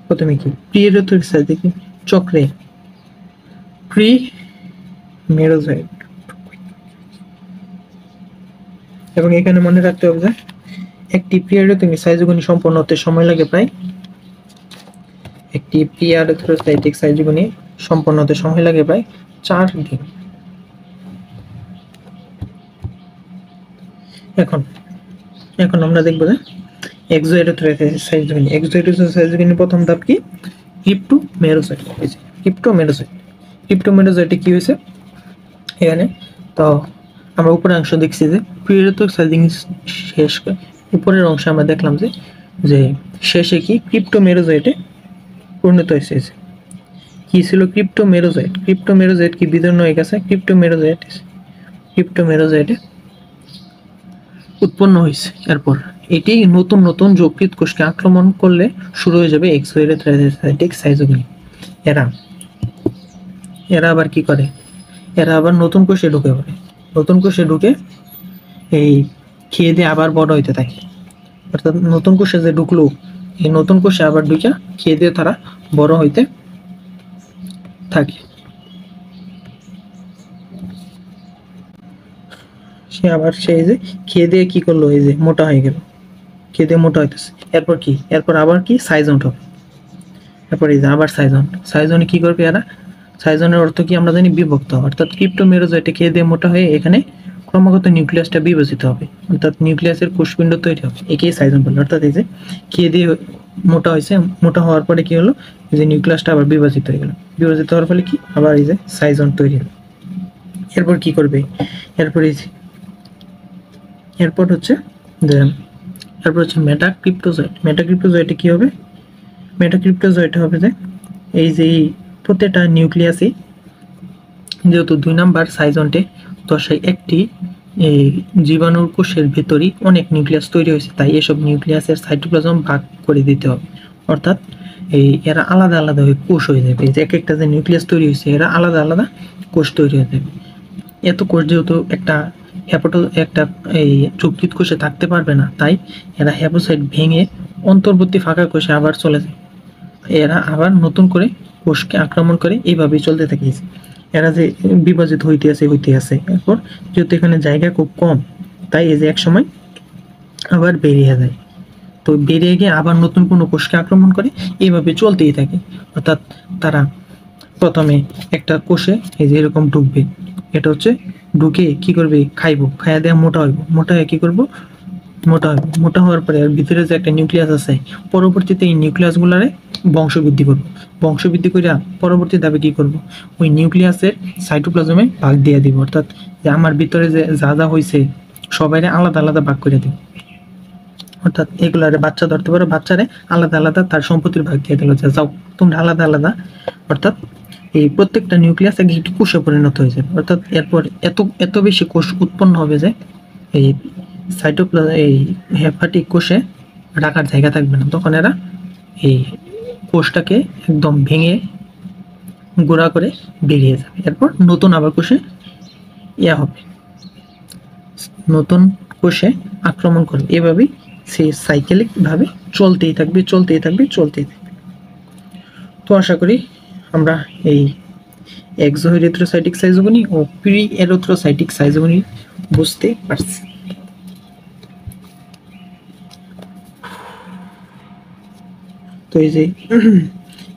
Speaker 1: প্রথমে কি প্রি এরিথ্রোসাইটিক চক্রে প্রি মেরোজয়েড, এবং এখানে মনে রাখতে হবে যে একটি প্রি-এরিথ্রোসাইটিক সাইটোকিনি সম্পন্ন হতে সময় লাগে প্রায়, একটি প্রি-এরিথ্রোসাইটিক সাইটোকিনি সম্পন্ন হতে সময় লাগে প্রায় 4 দিন। এখন আমরা দেখব যে এক্সো এরিথ্রোসাইটিক সাইটোকিনি। এক্সো এরিথ্রোসাইটিক সাইটোকিনির প্রথম ধাপ কি, ক্রিপ্টোমেরোজয়েড। ক্রিপ্টোমেরোজয়েডে কি হয়েছে এখানে, তো আমরা উপরের অংশ দেখছি যে প্রি-এরিথ্রোসাইটিক সাইটোকিনি শেষ করে উপরের অংশে আমরা দেখলাম যে শেষে কি ক্রিপ্টোমেরোজয়েডে পরিণত হয়েছে। কি ছিল ক্রিপ্টোমেরোজয়েড কি বিদীর্ণ হয়ে গেছে, ক্রিপ্টোমেরোজয়েডে উৎপন্ন হয়েছে। এরপর এটি নতুন নতুন যকৃৎ কোষকে আক্রমণ করলে শুরু হয়ে যাবে এক্সো এরিথ্রোসাইটিক সাইটোকিনি। এরা আবার কি করে, এরা আবার নতুন কোষে ঢুকে এই খেয়ে দিয়ে আবার বড় হইতে থাকে। অর্থাৎ নতুন কোষে যে ঢুকলো, এই নতুন কোষে আবার ঢুকে খেয়ে দিয়ে তারা বড় হইতে থাকে। সে যে খেয়ে দিয়ে কি করলো, এই যে মোটা হয়ে গেল, খেয়ে দিয়ে মোটা হইতেছে। এরপর আবার কি সাইজন হবে। এরপর এই যে আবার সাইজনে কি করবে এরা, সাইজনের অর্থ কি আমরা জানি বিভক্ত। অর্থাৎ ক্রিপ্টোমেরোজয়েডে খেয়ে দিয়ে মোটা হয়ে এখানে ক্রমাগত নিউক্লিয়াসটা বিভাজিত হবে, অর্থাৎ নিউক্লিয়াসের কোষপিণ্ড তৈরি হবে, একেই সাইজন বলে। অর্থাৎ এই যে খেয়ে দিয়ে মোটা হয়েছে, মোটা হওয়ার পরে কি হলো, এই যে নিউক্লিয়াসটা আবার বিভাজিত হয়ে গেল, বিভাজিত হওয়ার ফলে কি আবার এই যে সাইজন তৈরি হলো। এরপর কি করবে, এরপর হচ্ছে মেটাক্রিপ্টোজয়েডে কি হবে, মেটাক্রিপ্টোজয়েডে হবে যে এই যে প্রত্যেকটা নিউক্লিয়াসে যেহেতু 2 নাম্বার সাইজনটে, তো সেই একটি এই জীবাণুর কোষের ভিতরই অনেক নিউক্লিয়াস তৈরি হয়েছে, তাই এসব নিউক্লিয়াসের সাইটোপ্লাজম ভাগ করে দিতে হবে। অর্থাৎ এরা আলাদা আলাদা হয়ে কোষ হয়ে যাবে। এই যে এক একটা যে নিউক্লিয়াস তৈরি হয়েছে, এরা আলাদা আলাদা কোষ তৈরি হয়ে যাবে। এত কোষ যেহেতু একটা এই যকৃৎ কোষে থাকতে পারবে না, তাই এরা হেপাসাইট ভেঙে অন্তর্বর্তী ফাঁকা কোষে আবার চলে যায়। এরা আবার নতুন করে কোষকে আক্রমণ করে, এইভাবেই চলতে থাকে। এরা যে বিভাজিত হইতে আছে। এরপর যেহেতু এখানে জায়গা খুব কম, তাই এই যে এক সময় আবার বেরিয়ে যায়। তো বেরিয়ে গিয়ে আবার নতুন কোনো কোষকে আক্রমণ করে, এইভাবে চলতেই থাকে। অর্থাৎ তারা প্রথমে একটা কোষে এই যে এরকম ঢুকবে, এটা হচ্ছে ঢুকে কি করবে, খাইয়া দেওয়া মোটা হইব, মোটা হয়ে কি করবো, মোটা হওয়ার পরে আর ভিতরে যে একটা নিউক্লিয়াস আছে, পরবর্তীতে এই নিউক্লিয়াসগুলারে বংশবৃদ্ধি করে পরবর্তী ধাপে কি করব, ওই নিউক্লিয়াসের সাইটোপ্লাজমে ভাগ দিয়ে দিব। অর্থাৎ যে আমার ভিতরে যে যা হয়েছে সবাই আলাদা আলাদা ভাগ করে দিব। অর্থাৎ এগুলারে বাচ্চা ধরতে পারো, বাচ্চারে আলাদা আলাদা তার সম্পত্তির ভাগ দিয়ে দিল, যে যাও তোমরা আলাদা আলাদা। অর্থাৎ এই প্রত্যেকটা নিউক্লিয়াস একটি কোষে পরিণত হয়ে যাবে। অর্থাৎ এরপর এত বেশি কোষ উৎপন্ন হবে যে এই এই হেপাটিক কোষে রাখার জায়গা থাকবে না, তখন এরা এই কোষটাকে একদম ভেঙে গোড়া করে বেরিয়ে যাবে। এরপর নতুন আবার কোষে হবে, নতুন কোষে আক্রমণ করবে। এভাবেই সে সাইকেলিক ভাবে চলতেই থাকবে। তো আশা করি আমরা এই এক্সো এরিথ্রোসাইটিক সাইজোগনি ও প্রি এরিথ্রোসাইটিক সাইজোগনি বুঝতে পারছি। তো এই যে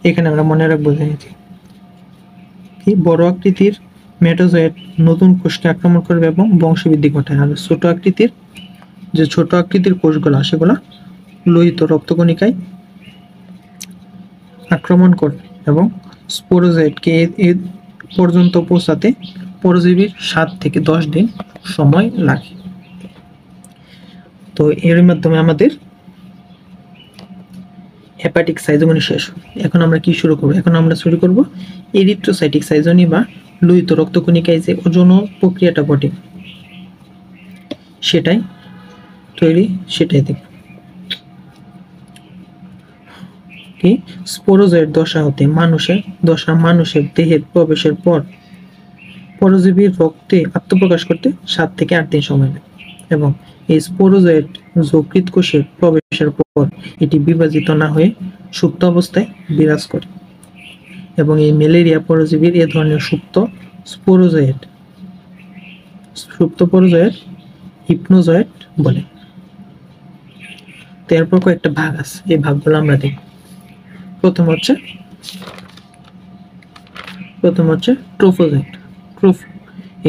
Speaker 1: এখানে আমরা মনে রাখবো যে বড় আকৃতির মেটাজয়েড নতুন কোষকে আক্রমণ করবে এবং বংশবৃদ্ধি ঘটায়, আর ছোট আকৃতির কোষগুলো সেগুলো লোহিত রক্তকণিকায় আক্রমণ করবে এবং স্পোরোজয়েডকে এ পর্যন্ত পৌঁছাতে পরজীবীর 7 থেকে 10 দিন সময় লাগে। তো এর মাধ্যমে আমাদের হেপাটিক সাইজোগনি শেষ। এখন আমরা কি শুরু করব? এখন আমরা শুরু করব এরিথ্রোসাইটিক সাইজোগনি বা লোহিত রক্তকণিকায় যে ওজন প্রক্রিয়াটা ঘটে সেটাই দেখব। কি স্পোরোজয়েড দশা হতে মানুষের দেহে প্রবেশের পর পরজীবীর রক্তে আত্মপ্রকাশ করতে 7 থেকে 8 দিন সময় লাগে এবং এই স্পোরোজয়েড যকৃৎ কোষে প্রবেশের পর এটি বিভাজিত না হয়ে সুপ্ত অবস্থায় বিরাজ করে এবং এই ম্যালেরিয়া পরজীবীর এ ধরনের সুপ্ত পরজয়েড হিপনোজয়েড বলে। এরপর কয়েকটা ভাগ আছে, এই ভাগগুলো আমরা দেখব। প্রথম হচ্ছে ট্রোফোজয়েড।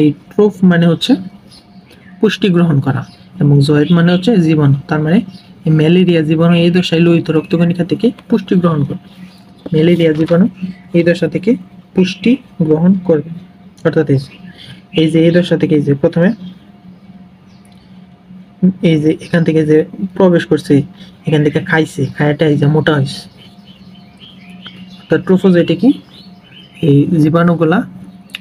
Speaker 1: এই ট্রোফ মানে হচ্ছে পুষ্টি গ্রহণ করা এবং জয়েড মানে হচ্ছে জীবাণু। তার মানে ম্যালেরিয়া জীবাণু এই দশায় লোহিত রক্তকণিকা থেকে পুষ্টি গ্রহণ করবে। ম্যালেরিয়া জীবাণু এই দশা থেকে পুষ্টি গ্রহণ করবে, অর্থাৎ এই যে এই দশা থেকে এই যে প্রথমে এই যে এখান থেকে যে প্রবেশ করছে, এখান থেকে খায়াটা এই যে মোটা হয়েছে। ট্রোফোজয়েডে কি এই জীবাণুগুলা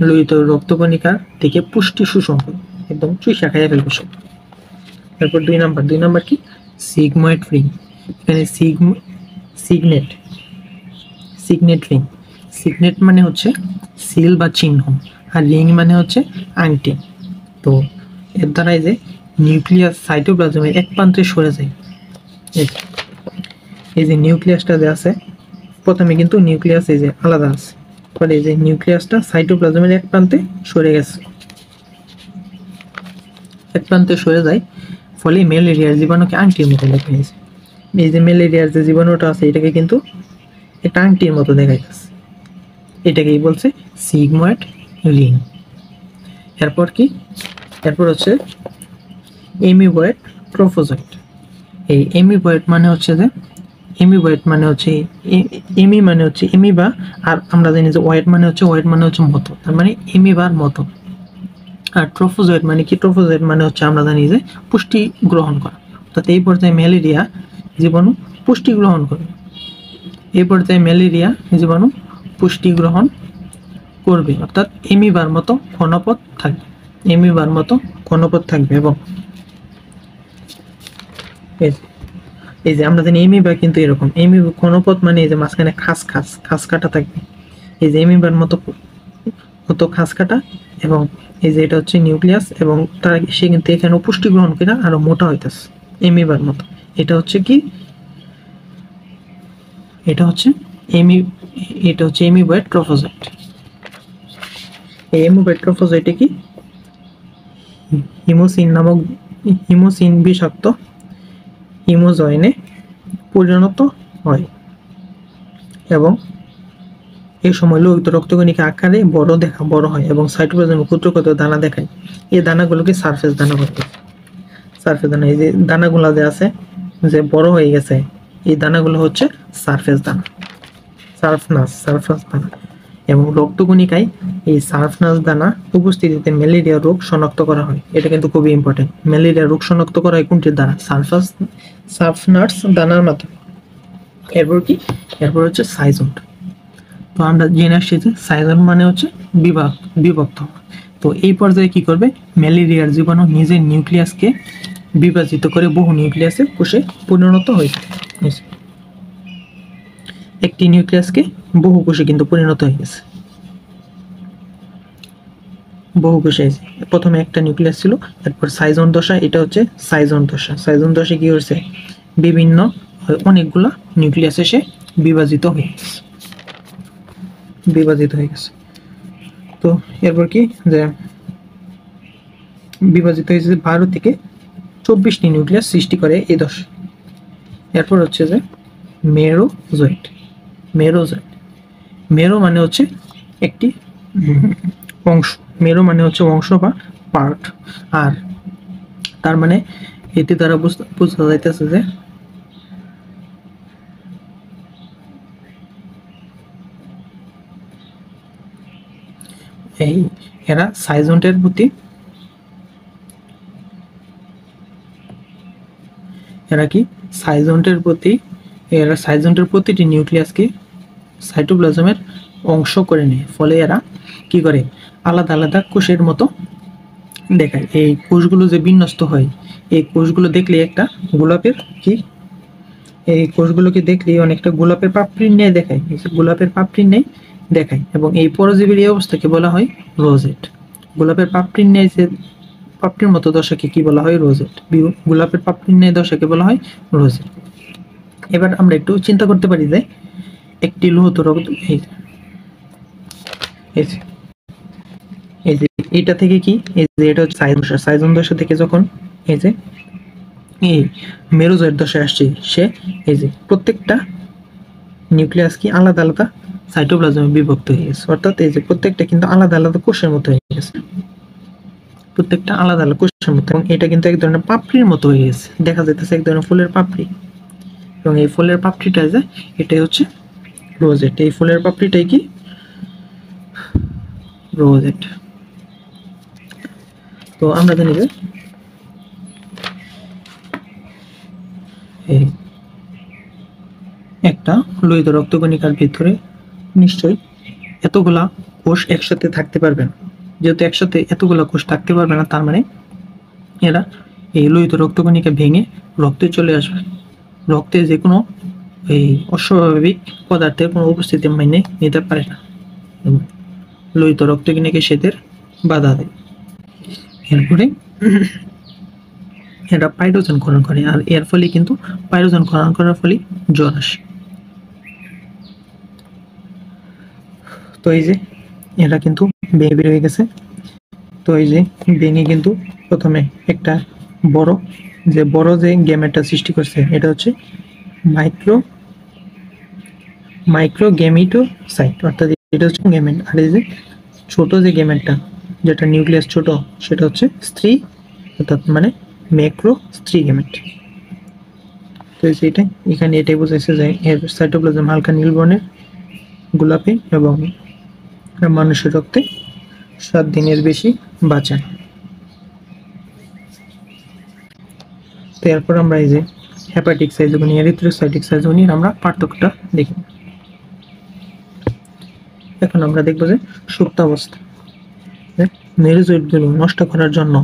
Speaker 1: লোহিত রক্তকণিকা থেকে পুষ্টি শোষণ করে একদম চুইসা খাইয়া ফেলবে সব। তারপর 2 নাম্বার কি সিগময়েড রিং। এখানে সিগনেট রিং। সিগনেট মানে হচ্ছে সিল বা চিহ্ন, আর রিং মানে হচ্ছে আংটি। তো এর দ্বারা যে নিউক্লিয়াস সাইটোপ্লাজমের এক প্রান্তে সরে যায়। এই যে নিউক্লিয়াসটা যে আছে, প্রথমে কিন্তু নিউক্লিয়াস এই যে আলাদা আছে, পরে এই যে নিউক্লিয়াসটা সাইটোপ্লাজমের এক প্রান্তে সরে যায়, ফলে ম্যালেরিয়ার জীবাণুকে আংটির মতো দেখা গেছে। এই যে ম্যালেরিয়ার যে জীবাণুটা আছে এটাকে কিন্তু একটা আংটির মতো দেখা যাচ্ছে, এটাকেই বলছে সিগময়েড রিং। এরপর হচ্ছে এমিবয়েড ট্রোফোজয়েড। এই এমিবয়েড মানে হচ্ছে এমিবা, আর আমরা জানি যে ওয়েড মানে হচ্ছে মতো, তার মানে এমিবার মতো। আর ট্রোফোজয়েড মানে হচ্ছে আমরা জানি যে পুষ্টি গ্রহণ করা, অর্থাৎ এই পর্যায়ে ম্যালেরিয়া জীবাণু পুষ্টি গ্রহণ করবে। অর্থাৎ এমিবার মতো ঘনপথ থাকবে। এবং এই যে আমরা জানি এমিবা কিন্তু এরকম ঘনপথ মানে এই যে মাঝখানে খাস কাটা থাকবে, এই যে এমিবার মতো খাস কাটা, এবং এই যে এটা হচ্ছে নিউক্লিয়াস, এবং সে কিন্তু এখানে পুষ্টি গ্রহণ করে আরো মোটা হইতেছে এমিবার মতো। এটা হচ্ছে এমিবয়েড ট্রোফোজয়েড। এই এমিবয়েড ট্রোফোজয়েডে কি হিমোসিন বিষাক্ত হিমোজয়েনে পরিণত হয় এবং এই সময় লোহিত রক্তকণিকা আকারে বড় হয় এবং সাইটোপ্লাজমে ক্ষুদ্র দানা দেখায়। এই দানাগুলোকে সারফেস দানা বলে। এই যে দানাগুলো যে আছে যে বড় হয়ে গেছে, এই দানাগুলো হচ্ছে সারফেস দানা, সারফনাস দানা। এবং রক্তকণিকায় এই সারফনাস দানা উপস্থিতিতে ম্যালেরিয়া রোগ শনাক্ত করা হয়। এটা কিন্তু খুবই ইম্পর্টেন্ট। ম্যালেরিয়া রোগ শনাক্ত করা হয় কোনটির দ্বারা? সারফনাস দানার মাধ্যমে। এরপর হচ্ছে সাইজন। তো আমরা জেনে আসছি যে সাইজন মানে হচ্ছে বিভক্ত। তো এই পর্যায়ে কি করবে? ম্যালেরিয়ার জীবাণু নিজের নিউক্লিয়াসকে বিভাজিত করে বহু নিউক্লিয়াসে কোষে পরিণত হয়েছে। একটি নিউক্লিয়াসকে বহু কোষে কিন্তু পরিণত হয়ে গেছে। বহুকোষী আছে। প্রথমে একটা নিউক্লিয়াস ছিল, এরপর সাইজন দশা, এটা হচ্ছে সাইজন দশা। সাইজন দশা কি হচ্ছে, বিভিন্ন অনেকগুলা নিউক্লিয়াস এসে বিভাজিত হয়ে গেছে। তো এরপর কি যে বিভাজিত হয়েছে 12 থেকে 24টি নিউক্লিয়াস সৃষ্টি করে এই দশা। এরপর হচ্ছে যে মেরোজয়েড। মেরো মানে হচ্ছে একটি অংশ, মেরো মানে হচ্ছে অংশ বা পার্ট। আর তার মানে এটি দ্বারা বোঝা যাইতেছে যে এই এরা সাইজন্টের প্রতি সাইজন্টের প্রতিটি নিউক্লিয়াসকে সাইটোপ্লাজমের অংশ করে নেয়। ফলে এরা কি করে, আলাদা আলাদা কোষের মতো দেখায়। এই কোষগুলো যে বিন্যস্ত হয়, এই কোষগুলো দেখলে একটা গোলাপের কি, এই কোষগুলোকে দেখলে অনেকটা গোলাপের পাপড়ির ন্যায় দেখায়, গোলাপের পাপড়ির ন্যায় দেখায়। এবং এই পরজীবীর এই অবস্থাকে বলা হয় রোজেট। গোলাপের পাপড়ির ন্যায় যে পাপড়ির মতো দশাকে কি বলা হয়, রোজেট। গোলাপের পাপড়ির ন্যায় দশাকে বলা হয় রোজেট। এবার আমরা একটু চিন্তা করতে পারি যে একটি লোহিত রক্ত, এই যে এটা থেকে কি, এই যে এটা হচ্ছে সাইজন দশা থেকে যখন এই যে এই মেরুজয়েড দশায় আসছে, সে এই যে প্রত্যেকটা নিউক্লিয়াস কি আলাদা আলাদা সাইটোপ্লাজমে বিভক্ত হয়ে গেছে। অর্থাৎ এই যে প্রত্যেকটা কিন্তু আলাদা আলাদা কোষের মতো হয়ে গেছে, প্রত্যেকটা আলাদা আলাদা কোষের মতো। এবং এটা কিন্তু এক ধরনের পাপড়ির মতো হয়ে গেছে, দেখা যাইতেছে এক ধরনের ফুলের পাপড়ি। এবং এই ফুলের পাপড়িটা যে এটাই হচ্ছে রোজেট। এই ফুলের পাপড়িটাই কি রোজেট। তো আমরা জানি যে একটা লোহিত রক্তকণিকার ভিতরে নিশ্চয়ই এতগুলা কোষ একসাথে থাকতে পারবে না। যেহেতু একসাথে এতগুলা কোষ থাকতে পারবে না, তার মানে এরা এই লোহিত রক্তকণিকা ভেঙে রক্তে চলে আসবে। রক্তে যে কোনো এই অস্বাভাবিক পদার্থের কোনো উপস্থিতি মেনে নিতে পারে না, লোহিত রক্তকণিকা সেদের বাধা দেয়। এরপরে এরা পাইরোজেন ক্ষরণ করে, আর এর ফলে কিন্তু পাইরোজেন ক্ষরণ করার ফলে জ্বর আসে। তো এই যে এরা কিন্তু বের হয়ে গেছে। তো এই যে ভেঙে কিন্তু প্রথমে একটা বড় যে গ্যামেটটা সৃষ্টি করছে, এটা হচ্ছে মাইক্রো গ্যামিটোসাইট, অর্থাৎ এটা হচ্ছে গ্যামেট। আর এই যে ছোট যে গ্যামেটটা, যেটা নিউক্লিয়াস ছোট, সেটা হচ্ছে স্ত্রী, অর্থাৎ মানে ম্যাক্রো স্ত্রী গ্যামেট। তো এখানে এটাই বোঝাইছে যে এর সাইটোপ্লাজম হালকা নীল বর্ণের, গোলাপি, এবং মানুষের রক্তে 7 দিনের বেশি বাঁচে। তো এরপর আমরা এই যে হেপাটিক সাইজোগনি, এরিথ্রোসাইটিক সাইজোগনি আমরা পার্থক্যটা দেখি। এখন আমরা দেখবো যে সুপ্তাবস্থা। মেরুজয়েডগুলো নষ্ট করার জন্য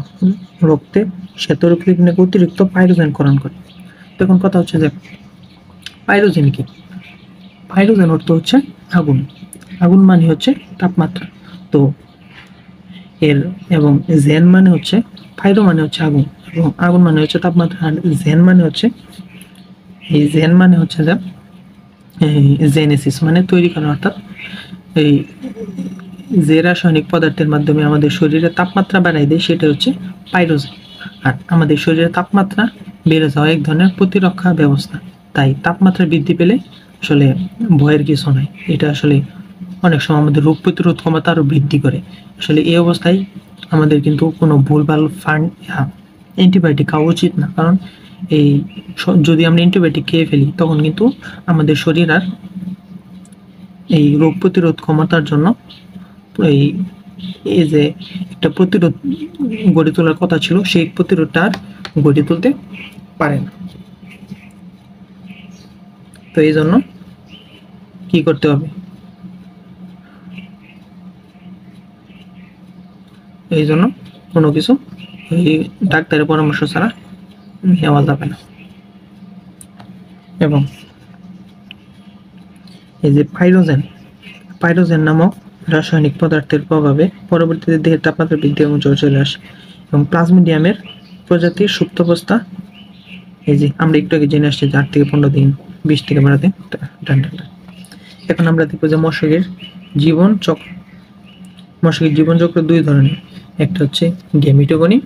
Speaker 1: রক্তে শ্বেতরক্তকণিকা অতিরিক্ত পাইরোজেন ক্ষরণ করে। তখন কথা হচ্ছে যে পাইরোজেন কি? পাইরোজেন অর্থ হচ্ছে আগুন। আগুন মানে হচ্ছে তাপমাত্রা। তো এবং জেন মানে হচ্ছে, পাইরো মানে হচ্ছে আগুন, এবং আগুন মানে হচ্ছে তাপমাত্রা। আর জেন মানে হচ্ছে যে জেনেসিস মানে তৈরি করা, অর্থাৎ এই যে রাসায়নিক পদার্থের মাধ্যমে আমাদের শরীরে তাপমাত্রা বাড়াই দেয়, সেটা হচ্ছে পাইরোজেন। আর আমাদের শরীরে তাপমাত্রা বেড়ে যাওয়া এক ধরনের প্রতিরক্ষা ব্যবস্থা। তাই তাপমাত্রা বৃদ্ধি পেলে আসলে ভয়ের কিছু নাই, এটা আসলে অনেক সময় আমাদের রোগ প্রতিরোধ ক্ষমতা আরও বৃদ্ধি করে। আসলে এই অবস্থায় আমাদের কিন্তু কোনো ভুলভাল অ্যান্টিবায়োটিক খাওয়া উচিত না, কারণ যদি আমরা অ্যান্টিবায়োটিক খেয়ে ফেলি, তখন কিন্তু আমাদের শরীর আর এই রোগ প্রতিরোধ ক্ষমতার জন্য এই যে একটা প্রতিরোধ গড়ে তোলার কথা ছিল, সেই প্রতিরোধটা আর গড়ে তুলতে পারে না। তো এই জন্য কি করতে হবে, এই জন্য কোনো কিছু ডাক্তারের পরামর্শ ছাড়া নেওয়া যাবে না। এবং এই যে পাইরোজেন নামক রাসায়নিক পদার্থের প্রভাবে পরবর্তীতে দেহের তাপমাত্রা বৃদ্ধি এবং জ্বর চলে আসে। এবং প্লাজমোডিয়ামের প্রজাতির সুপ্তাবস্থা, এই যে আমরা একটু আগে জেনে আসছি 8 থেকে 15 দিন, 20 থেকে 12 দিন। এখন আমরা দেখবো যে মশকের জীবন চক্র। মশকের জীবন চক্র দুই ধরনের, একটা হচ্ছে গেমিটোগনি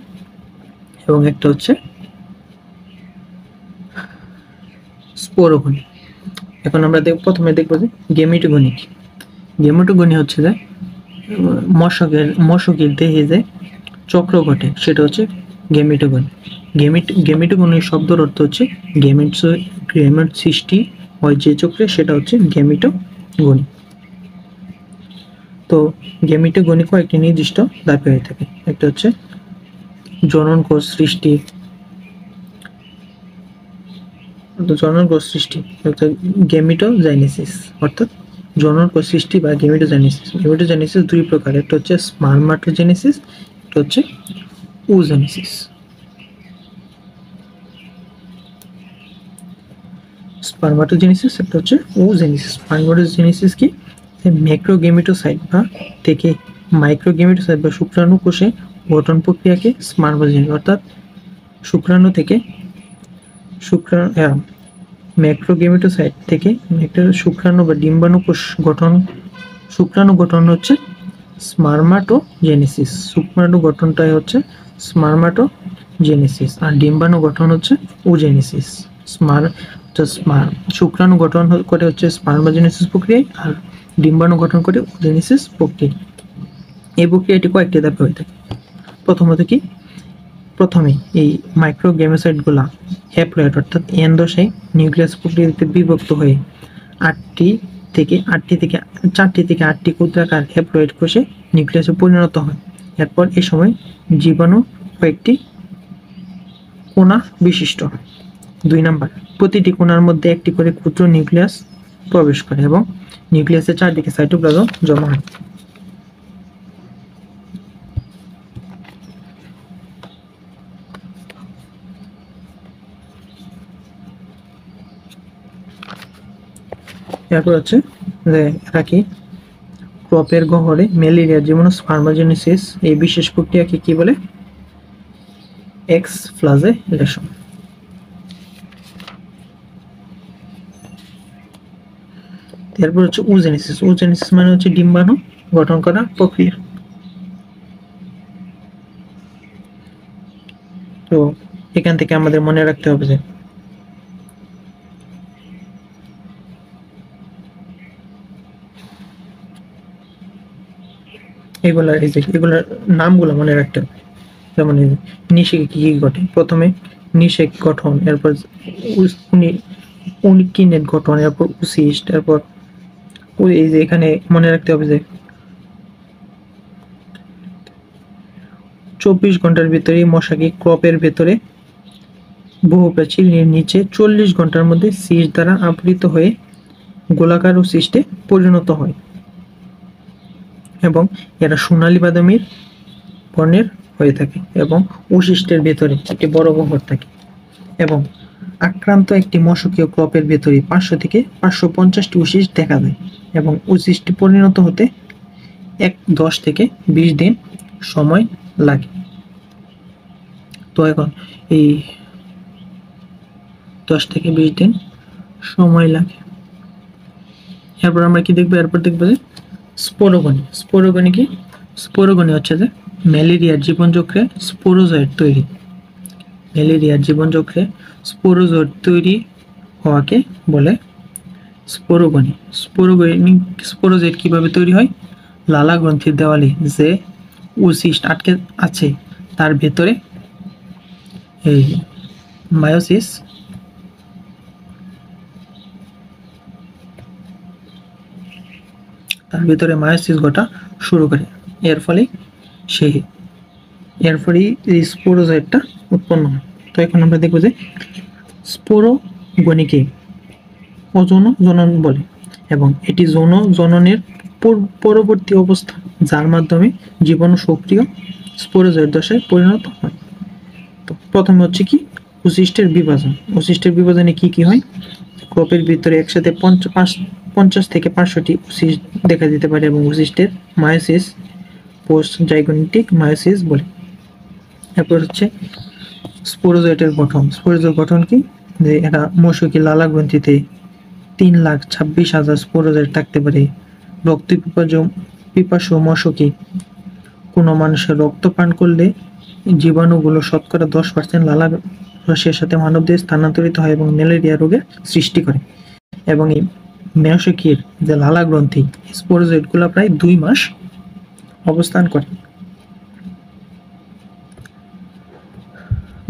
Speaker 1: এবং একটা হচ্ছে স্পোরোগনি। এখন আমরা প্রথমে দেখবো যে গেমিটোগনি কি। গেমিটোগনি হচ্ছে যে মশকের দেহে যে চক্র ঘটে সেটা হচ্ছে গেমিটোগনি। গেমিটোগনির শব্দের অর্থ হচ্ছে গেমেট সৃষ্টি হয় যে চক্রে, সেটা হচ্ছে গেমিটোগনি। তো গেমিটোগনি কয়েকটি নির্দিষ্ট ধাপে হয়ে থাকে। একটা হচ্ছে জনন কোষ সৃষ্টি, গেমিটোজেনেসিস, অর্থাৎ জনন কোষ সৃষ্টি বা গেমিটোজেনেসিস। গেমিটোজেনেসিস দুই প্রকার, একটা হচ্ছে স্পারমাটোজেনেসিস, একটা হচ্ছে ওজেনেসিস। স্পারমাটোজেনেসিস একটা হচ্ছে ওজেনেসিস। স্পারমাটোজেনেসিস কি, ম্যাক্রোগেমিটোসাইট বা থেকে মাইক্রোগেমিটোসাইট বা শুক্রাণু কোষে গঠন প্রক্রিয়াকে স্পারমাটোজেনেসিস, অর্থাৎ শুক্রাণু থেকে ম্যাক্রোগেমিটোসাইট থেকে শুক্রাণু বা ডিম্বাণু কোষ গঠন, শুক্রাণু গঠন হচ্ছে স্পারমাটোজেনেসিস। শুক্রাণু গঠনটাই হচ্ছে স্পারমাটোজেনেসিস, আর ডিম্বাণু গঠন হচ্ছে ওজেনেসিস। শুক্রাণু গঠন করে হচ্ছে স্পারমাটোজেনেসিস প্রক্রিয়ায়, আর ডিম্বাণু গঠন করে ওজেনেসিস প্রক্রিয়া। এই প্রক্রিয়াটি কয়েকটি ধাপে হয়ে থাকে। প্রথমত কি, প্রথমে এই মাইক্রোগেমিটোসাইটগুলা হ্যাপ্লয়েড অর্থাৎ এন দশায় নিউক্লিয়াস প্রক্রিয়াতে বিভক্ত হয়ে 4টি থেকে 8টি ক্ষুদ্রাকার হ্যাপ্লয়েড কোষে নিউক্লিয়াসে পরিণত হয়। এরপর এ সময় জীবাণু কয়েকটি কোণা বিশিষ্ট। 2 নাম্বার, প্রতিটি কোণার মধ্যে একটি করে ক্ষুদ্র নিউক্লিয়াস প্রবেশ করে এবং নিউক্লিয়াসের চারদিকে সাইটোপ্লাজম জমা হয়। এরপর হচ্ছে যে এরা কি ক্রপের গহ্বরে ম্যালেরিয়ার জীবাণু স্পারমাটোজেনেসিস, এই বিশেষ প্রক্রিয়াকে কি বলে, এক্সফ্লাজেলেশন। এরপর হচ্ছে ওজেনেসিস। ওজেনেসিস মানে হচ্ছে ডিম্বাণু গঠন করা প্রক্রিয়া। তো এখান থেকে আমাদের মনে রাখতে হবে যে এগুলার নামগুলো মনে রাখতে হবে। যেমন নিষেকে কি ঘটে, প্রথমে নিষেক গঠন, এরপর উনিকিনেট গঠন, এরপর উসিস্ট, এরপর এই যে এখানে মনে রাখতে হবে যে 24 ঘন্টার ভিতরে মশাকে ক্রপের ভেতরে বহুপ্রাচীর নিচে 40 ঘন্টার মধ্যে সিস্ট দ্বারা আবৃত হয়ে গোলাকার ও সিস্টে পরিণত হয় এবং এরা সোনালী বাদামির বর্ণের হয়ে থাকে এবং উশিষ্টের ভেতরে একটি বড় গহ্বর থাকে এবং আক্রান্ত একটি মশকীয় ক্রপের ভেতরে 500 থেকে 550টি উশিষ্ট দেখা যায় এবং উশিষ্টে পরিণত হতে 10 থেকে 20 দিন সময় লাগে। তো এখন এই 10 থেকে 20 দিন সময় লাগে। এরপর আমরা কি দেখবো, এরপর দেখবো যে স্পোরোগনি। স্পোরোগনি কি, স্পোরোগনি হচ্ছে যে ম্যালেরিয়ার জীবনচক্রে স্পোরোজয়েড তৈরি। ম্যালেরিয়ার জীবনচক্রে স্পোরোজয়েড তৈরি হওয়াকে বলে স্পোরোগনি। স্পোরোজয়েড কিভাবে তৈরি হয়, লালা গ্রন্থির দেওয়ালে যে উশিষ্ট আটকে আছে তার ভেতরে এই মায়োসিস ঘটা শুরু করে। এর ফলেই স্পোরোজয়েডটা উৎপন্ন হয়। তো এখন আমরা দেখবো যে স্পোরোগনিকে অযৌন জনন বলে এবং এটি যৌন জননের পরবর্তী অবস্থা, যার মাধ্যমে জীবাণু সক্রিয় স্পোরোজয়েড দশায় পরিণত হয়। তো প্রথমে হচ্ছে কি, উশিষ্টের বিভাজন। উশিষ্টের বিভাজনে কি কি হয়, ক্রপের ভিতরে একসাথে 50 থেকে 500টি সিস্ট দেখা দিতে পারে এবং সিস্টের মায়োসিস পোস্ট জাইগোনেটিক মায়োসিস বলে। এরপর হচ্ছে স্পোরোজয়েটের গঠন। স্পোরোজয়ের গঠন কি, যে এরা মশকি লালা গ্রন্থিতে 3,26,000 স্পোরোজয়েট থাকতে পারে। রক্ত পিপাসু মশকি কোনো মানুষের রক্ত পান করলে জীবাণুগুলো শতকরা 10% লালা রসের সাথে মানবদেহে স্থানান্তরিত হয় এবং ম্যালেরিয়া রোগের সৃষ্টি করে। এবং এই মশকির যে লালা গ্রন্থি স্পোরোজয়েটগুলো প্রায় 2 মাস অবস্থান করে।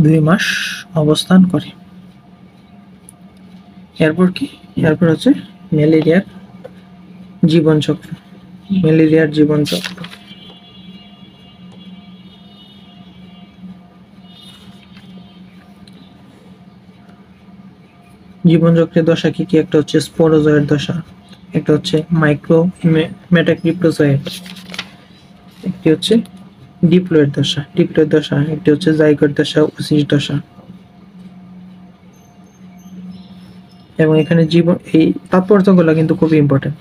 Speaker 1: 2 মাস অবস্থান করে। এরপর কি, এরপর হচ্ছে ম্যালেরিয়ার জীবনচক্র। ম্যালেরিয়ার জীবনচক্র জীবনচক্রের দশা কি কি, একটা হচ্ছে স্পোরোজয়েট দশা, একটা হচ্ছে মাইক্রো মেটাক্রিপ্টোজয়েট, একটি হচ্ছে ডিপ্লয়েড দশা, একটি হচ্ছে জাইগোট দশা, ওসিস দশা। এবং এখানে জীবন এই তাৎপর্যগুলো কিন্তু খুবই ইম্পর্টেন্ট,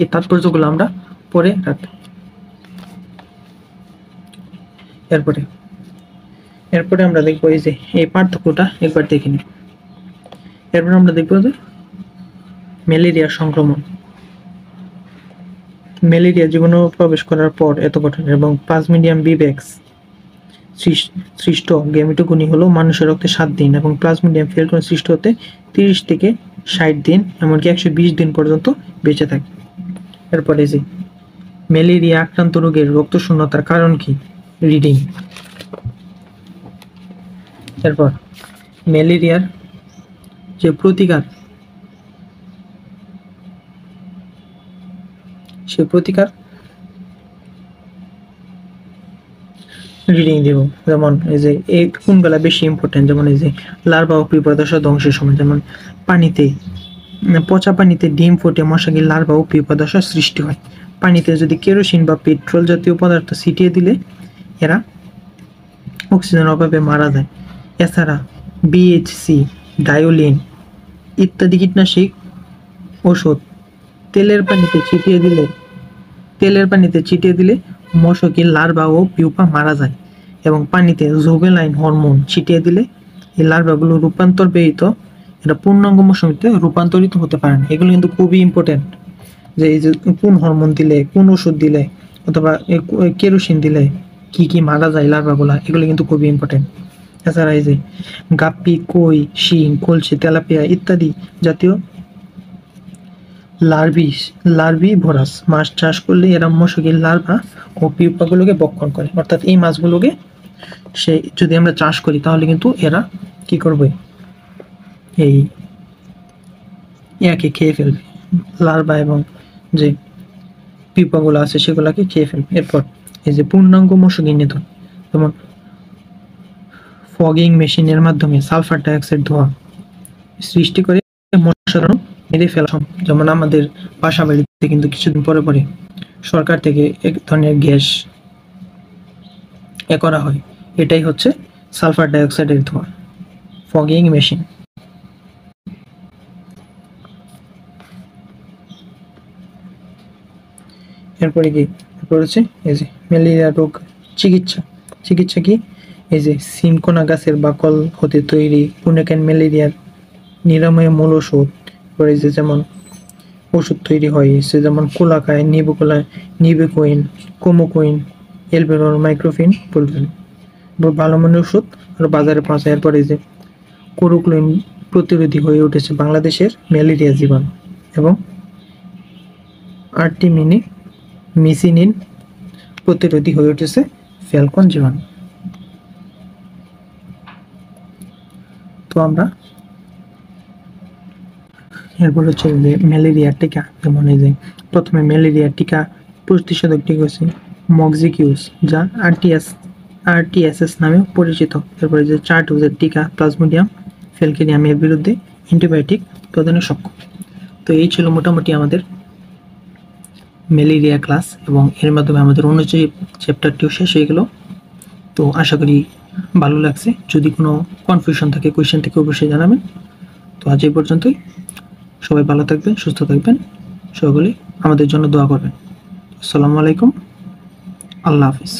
Speaker 1: এই তাৎপর্যগুলো আমরা পরে রাখি। এরপরে আমরা দেখবো এই যে এই পার্থক্যটা একবার দেখে নিই। এরপর আমরা দেখবো যে ম্যালেরিয়া সংক্রমণ। ম্যালেরিয়া জীবাণু প্রবেশ করার পর এত গঠন এবং প্লাজমিডিয়াম বিভ্যাক্স সৃষ্ট গ্যামেটোগনি হলো মানুষের রক্তে 7 দিন এবং প্লাজমিডিয়াম ফ্যালকন সৃষ্ট হতে 30 থেকে 60 দিন এমনকি 120 দিন পর্যন্ত বেঁচে থাকে। এরপরে যে ম্যালেরিয়া আক্রান্ত রোগের রক্ত শূন্যতার কারণ কি, রিডিং। এরপর ম্যালেরিয়ার যে প্রতিকার, সে প্রতিকার রিডিং দেব। যেমন এই যে এই কোনগুলা বেশি ইম্পর্টেন্ট, যেমন এই যে লার্ভা ও পিপাদশা ধ্বংসের সময়, যেমন পানিতে পচা পানিতে ডিম ফুটে মশাকে লার্ভা ও পিপাদশা সৃষ্টি হয়। পানিতে যদি কেরোসিন বা পেট্রোল জাতীয় পদার্থ ছিটিয়ে দিলে এরা অক্সিজেনের অভাবে মারা যায়। এছাড়া বিএইচসি, ডায়োলিন ইত্যাদি কীটনাশক ওষুধ তেলের পানিতে ছিটিয়ে দিলে মশকির লার্ভা ও পিউপা মারা যায়। এবং পানিতে জুভেনাইল হরমোন ছিটিয়ে দিলে এই লার্ভাগুলো এটা পূর্ণাঙ্গ মশকিতে রূপান্তরিত হতে পারে না। এগুলো কিন্তু খুবই ইম্পর্টেন্ট, যে এই যে কোন হরমোন দিলে, কোন ওষুধ দিলে, অথবা কেরোসিন দিলে কি কি মারা যায় লার্ভাগুলা, এগুলো কিন্তু খুবই ইম্পর্টেন্ট। এছাড়া এই যে গাপ্পি, কই, শিং, কলসি, তেলাপিয়া ইত্যাদি জাতীয় লার্ভি ভরাস মাছ চাষ করলে এরা মশকির লার্ভা ও পিউপাগুলোকে ভক্ষণ করে। অর্থাৎ এই মাছগুলোকে যদি আমরা চাষ করি তাহলে কিন্তু এরা কি করবে, এই ইয়াকে খেয়ে ফেলবে, লার্ভা এবং যে পিউপাগুলো আছে সেগুলোকে খেয়ে ফেলবে। এরপর এই যে পূর্ণাঙ্গ মশকি নিধন, যেমন ফগিং মেশিনের মাধ্যমে সালফার ডাইঅক্সাইড ধোঁয়া সৃষ্টি করে মশা মেরে ফেলা সম্ভব। যেমন আমাদের বাসা বাড়িতে কিন্তু কিছুদিন পরে পরে সরকার থেকে এক ধরনের গ্যাস করা হয়, এটাই হচ্ছে সালফার ডাইঅক্সাইডের ধোঁয়া, ফগিং মেশিন। এরপরে কি রয়েছে এই যে ম্যালেরিয়া রোগ চিকিৎসা কি, এই যে সিনকোনা গাছের বাকল হতে তৈরি পুনেকেন ম্যালেরিয়ার নিরাময় মূল ওষুধ। পরে যে যেমন ওষুধ তৈরি হয়, সে যেমন কোলাকায়, নিবেকোইন, কোমোকোইন, এলবেরল, মাইক্রোফিন বলবেন ভালো মানের ওষুধ আর বাজারে পাওয়া যায়। এরপরে যে কোরোক্লোইন প্রতিরোধী হয়ে উঠেছে বাংলাদেশের ম্যালেরিয়া জীবাণু এবং আর্টিমিসিনিন প্রতিরোধী হয়ে উঠেছে ফ্যালকন জীবাণু। তো আমরা এরপর হচ্ছে যে ম্যালেরিয়ার টিকা, যেমন এই যে প্রথমে ম্যালেরিয়ার টিকা প্রতিষেধক টিকা হচ্ছে মক্সিকিউস, যা আরটিএসএস নামে পরিচিত। এরপরে যে 4 ডোজের টিকা প্লাজমোডিয়াম ফ্যালকেনিয়ামের বিরুদ্ধে অ্যান্টিবায়োটিক প্রদানে সক্ষম। তো এই ছিল মোটামুটি আমাদের ম্যালেরিয়া ক্লাস, এবং এর মাধ্যমে আমাদের অনুযায়ী চ্যাপ্টারটিও শেষ হয়ে গেল। তো আশা করি ভালো লাগছে। যদি কোনো কনফিউশন থাকে, কোয়েশ্চেন থেকে অবশ্যই জানাবেন। তো আজ এই পর্যন্তই। সবাই ভালো থাকবেন, সুস্থ থাকবেন, সকলেই আমাদের জন্য দোয়া করবেন। আসসালামু আলাইকুম, আল্লাহ হাফিজ।